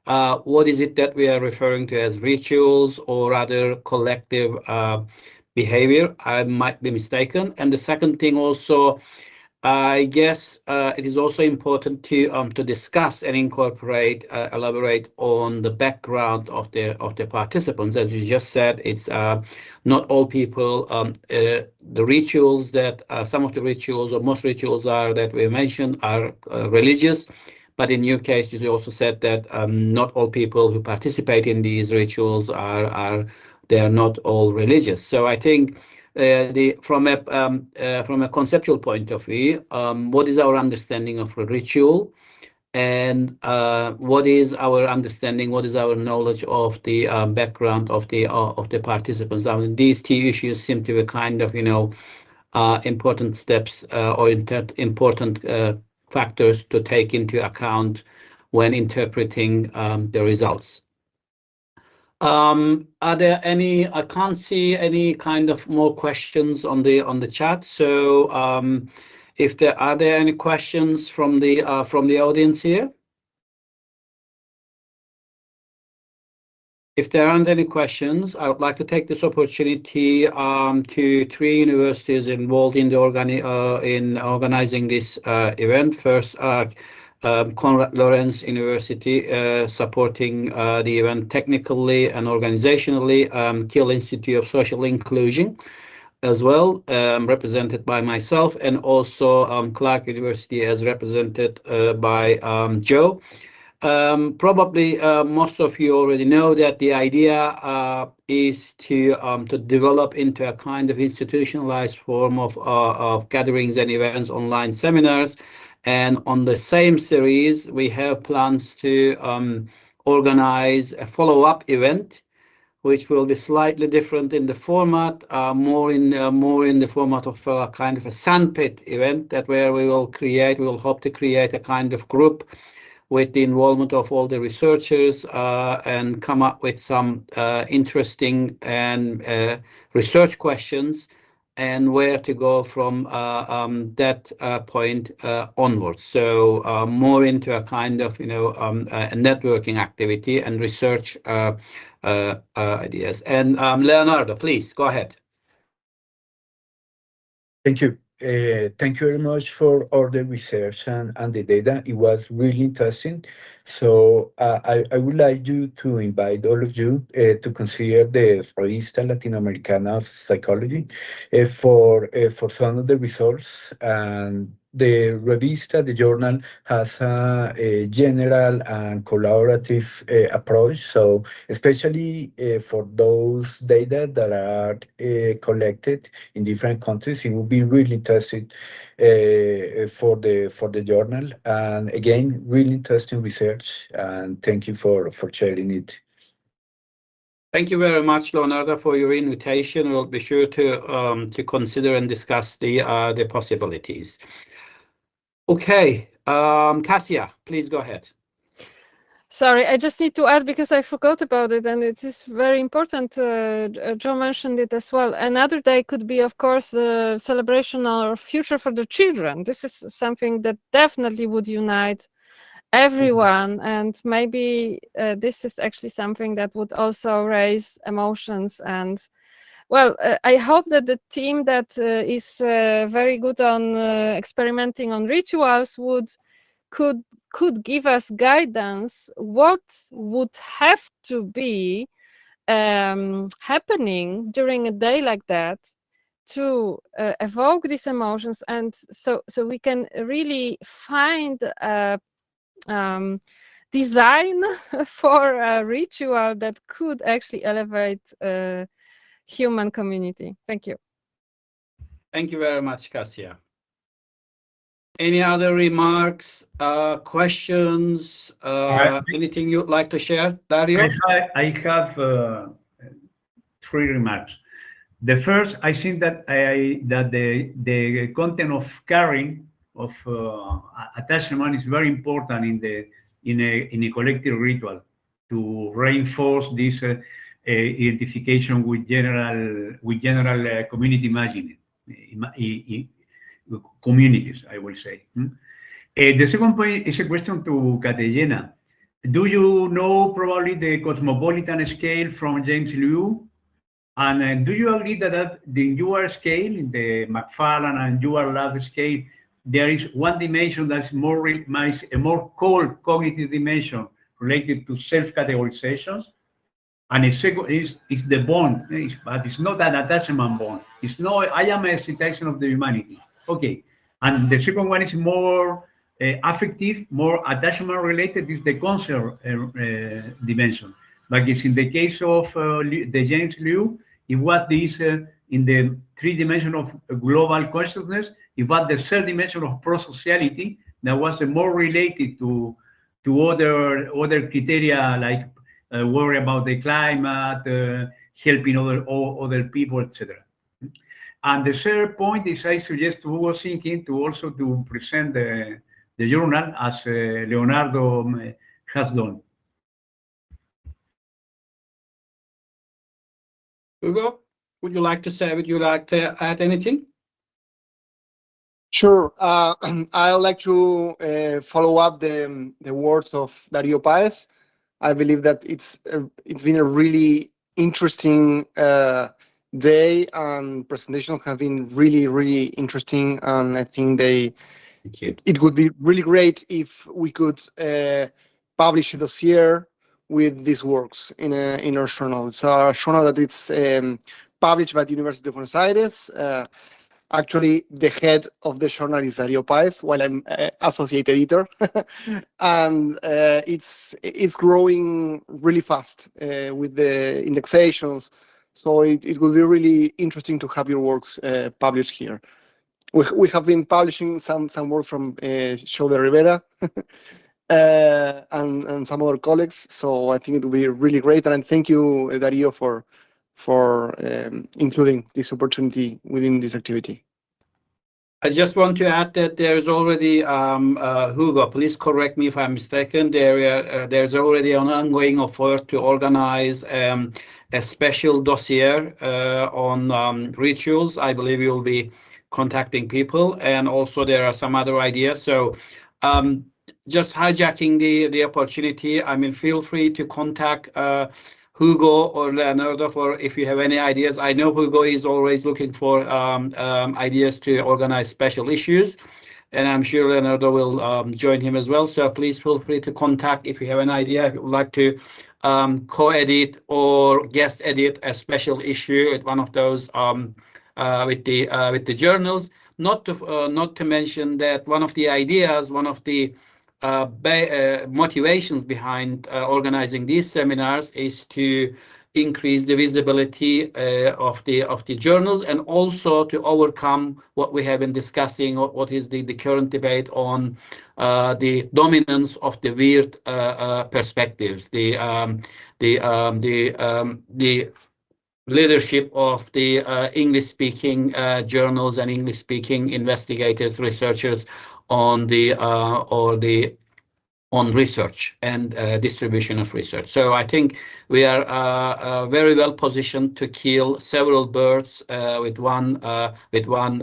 Speaker 3: What is it that we are referring to as rituals or other collective behavior? I might be mistaken. And the second thing also, I guess it is also important to discuss and incorporate, elaborate on the background of the participants. As you just said, it's not all people. The rituals that some of the rituals or most rituals are that we mentioned are religious. But in your case, you also said that not all people who participate in these rituals they are not all religious. So I think from a conceptual point of view, what is our understanding of a ritual, and what is our understanding, what is our knowledge of the background of the participants? I mean, these two issues seem to be kind of important steps or important factors to take into account when interpreting the results. Are there any? I can't see any kind of more questions on the chat. So, if there are any questions from the audience here? If there aren't any questions, I would like to take this opportunity to three universities involved in the organizing this event. First, Konrad Lorenz University supporting the event technically and organizationally, Kiel Institute of Social Inclusion as well, represented by myself, and also Clark University as represented by Joe. Probably most of you already know that the idea is to develop into a kind of institutionalized form of gatherings and events, online seminars. And on the same series, we have plans to organize a follow-up event, which will be slightly different in the format, more in the format of a kind of a sandpit event, that where we will hope to create a kind of group with the involvement of all the researchers and come up with some interesting and research questions and where to go from that point onwards. So more into a kind of a networking activity and research ideas. And Leonardo, please go ahead.
Speaker 8: Thank you. Thank you very much for all the research and the data. It was really interesting. So I would like you to invite all of you to consider the Revista Latinoamericana of Psychology for some of the results. And the Revista, the journal, has a general and collaborative approach. So especially for those data that are collected in different countries, it would be really interesting for the journal. And again, really interesting research. And thank you for sharing it.
Speaker 3: Thank you very much, Leonardo, for your invitation. We'll be sure to consider and discuss the possibilities. Okay, Cassia, please go ahead.
Speaker 5: Sorry, I just need to add, because I forgot about it, and it is very important. Joe mentioned it as well. Another day could be, of course, the celebration of Future for the Children. This is something that definitely would unite everyone, and maybe this is actually something that would also raise emotions. And well, I hope that the team that is very good on experimenting on rituals could give us guidance what would have to be happening during a day like that to evoke these emotions, and so we can really find a design for a ritual that could actually elevate human community. Thank you.
Speaker 3: Thank you very much, Cassia. Any other remarks, questions, anything you'd like to share, Dario?
Speaker 4: I have 3 remarks. The first, I think that the content of caring of attachment is very important in a collective ritual to reinforce this identification with general community imagining, communities, I will say. The second point is a question to Katejena. Do you know probably the cosmopolitan scale from James Liu? And do you agree that the UR scale, in the McFarlane and UR lab scale, there is one dimension that's a more cold cognitive dimension related to self-categorizations? And the second is the bond, but it's not an attachment bond. It's no, I am a citation of the humanity. Okay. And the second one is more affective, more attachment related, is the concert dimension. But it's in the case of the James Liu, it was this in the 3 dimension of global consciousness, it was the 3rd dimension of prosociality that was more related to other criteria like worry about the climate, helping other people, etc. And the 3rd point is I suggest to Hugo Thinking to also to present the journal as Leonardo has done.
Speaker 3: Hugo, would you like to say, would you like to add anything?
Speaker 9: Sure. I'd like to follow up the words of Dario Paez. I believe that it's been a really interesting day, and presentations have been really interesting, and I think it would be really great if we could publish a dossier with these works in our journal. It's a journal that it's published by the University of Buenos Aires. Actually, the head of the journal is Dario Paez, while I'm associate editor, and it's growing really fast with the indexations. So it will be really interesting to have your works published here. We have been publishing some work from Show de Rivera and some other colleagues. So I think it will be really great, and thank you, Dario, for including this opportunity within this activity.
Speaker 3: I just want to add that there is already, Hugo, please correct me if I'm mistaken, there's already an ongoing effort to organize a special dossier on rituals. I believe you'll be contacting people, and also there are some other ideas. So just hijacking the opportunity, I mean, feel free to contact Hugo or Leonardo for if you have any ideas. I know Hugo is always looking for ideas to organize special issues, and I'm sure Leonardo will join him as well. So please feel free to contact if you have an idea, if you would like to co-edit or guest edit a special issue with one of those with the journals. Not to mention that one of the ideas, one of the motivations behind organizing these seminars is to increase the visibility of the journals, and also to overcome what we have been discussing, what is the current debate on the dominance of the weird perspectives, the leadership of the English-speaking journals and English-speaking investigators, researchers on research and distribution of research. So I think we are very well positioned to kill several birds with one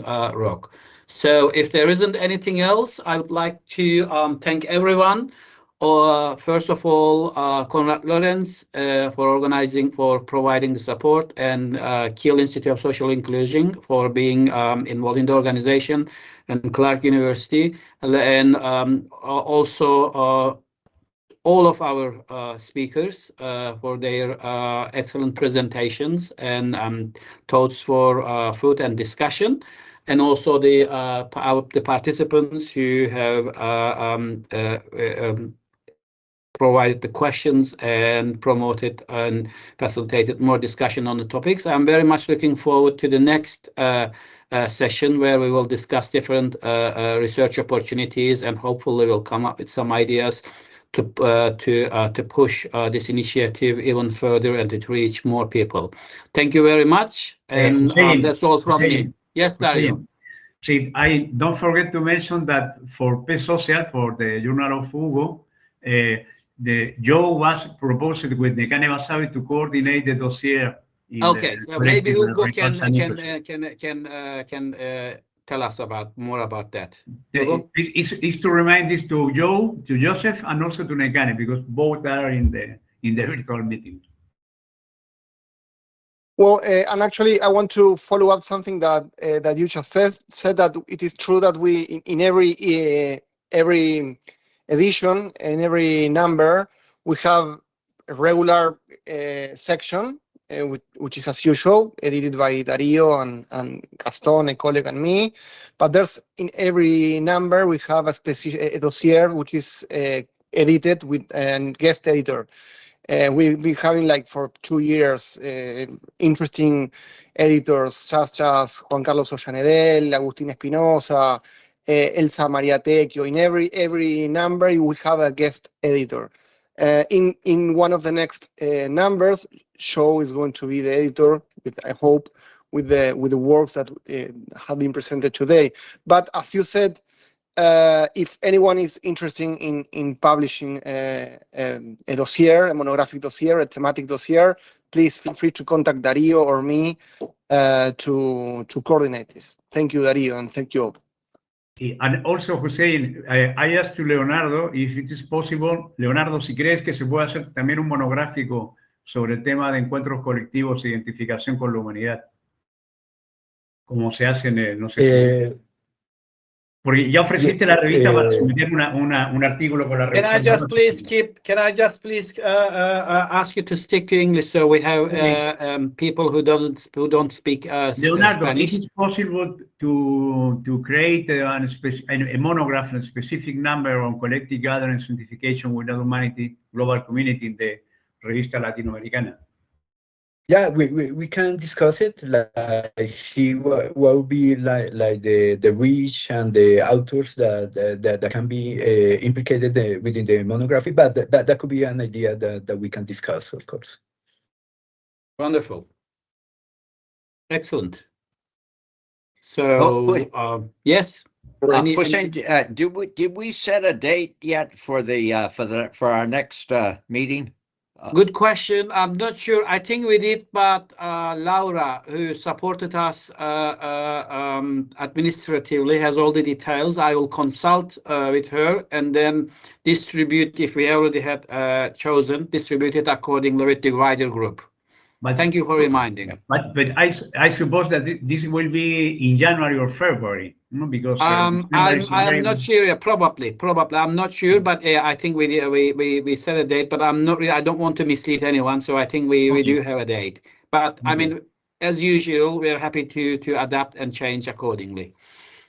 Speaker 3: rock. So if there isn't anything else, I would like to thank everyone. First of all, Konrad, Lorenz for providing the support, and Kiel Institute of Social Inclusion for being involved in the organization, and Clark University, and also all of our speakers for their excellent presentations and thoughts for food and discussion, and also the participants who have provided the questions and promoted and facilitated more discussion on the topics. I'm very much looking forward to the next session, where we will discuss different research opportunities, and hopefully we'll come up with some ideas to push this initiative even further and to reach more people. Thank you very much, and that's all from me. Yes, Dario.
Speaker 4: See, I don't forget to mention that for P Social, for the Journal of Hugo, Joe was proposed with Nekane Basabe to coordinate the dossier.
Speaker 3: Okay, so maybe Hugo can tell us more about that.
Speaker 4: It's to remind this to Joe, to Joseph, and also to Nekane, because both are in the virtual meeting.
Speaker 9: Well, and actually, I want to follow up something that that you just said that it is true that we in every edition and every number we have a regular section which is as usual edited by Dario and Gaston, a colleague, and me. But there's in every number we have a dossier which is edited with a guest editor. We've been having, like, for 2 years, interesting editors such as Juan Carlos Ollanedel, Agustín Espinosa, Elsa Maria Tecchio. In every number, we have a guest editor. In one of the next numbers, Show is going to be the editor, I hope, with the works that have been presented today. But as you said, if anyone is interested in publishing a dossier, a monographic dossier, a thematic dossier, please feel free to contact Dario or me to coordinate this. Thank you, Dario, and thank you all.
Speaker 4: And also, Hussein, I asked to Leonardo if it is possible, Leonardo, si crees que se puede hacer también un monográfico sobre el tema de encuentros colectivos e identificación con la humanidad, como se hace en no sé. Porque ya ofreciste la revista para subir un artículo con la revista.
Speaker 3: Can I just please ask you to stick to English so we have people who don't speak
Speaker 4: Leonardo,
Speaker 3: Spanish?
Speaker 4: it is possible to create a monograph, a specific number on collective gathering identification with the humanity global community in the revista latinoamericana.
Speaker 8: Yeah, we can discuss it, like see what would be like the reach and the authors that can be implicated within the monography, but that could be an idea that we can discuss, of course.
Speaker 3: Wonderful. Excellent. So yes.
Speaker 7: Hussein, did we set a date yet for our next meeting?
Speaker 3: Good question. I'm not sure. I think we did, but Laura, who supported us administratively, has all the details. I will consult with her and then distribute, if we already had chosen, distribute it accordingly with the wider group. But thank you for reminding.
Speaker 4: But I suppose that this will be in January or February, no? Because
Speaker 3: I'm not sure. Probably. I'm not sure, but I think we set a date. But I'm not really. I don't want to mislead anyone, so I think we do have a date. But I mean, as usual, we are happy to adapt and change accordingly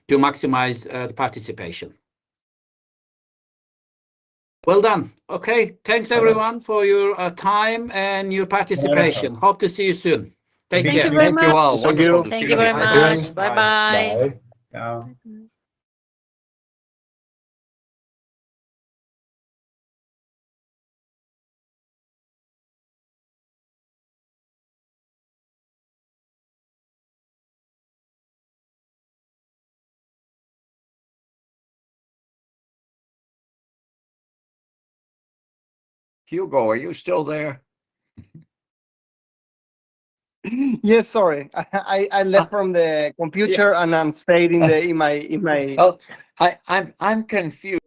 Speaker 3: to maximize the participation. Well done. Okay. Thanks everyone for your time and your participation. Hope to see you soon. Take care.
Speaker 5: Thank you very much.
Speaker 7: Thank you all. Wonderful to see
Speaker 2: Thank you very much. Bye-bye.
Speaker 4: Bye.
Speaker 7: Hugo, are you still there?
Speaker 9: Yes, sorry, I left from the computer and I'm staying in my.
Speaker 7: Well, I'm confused.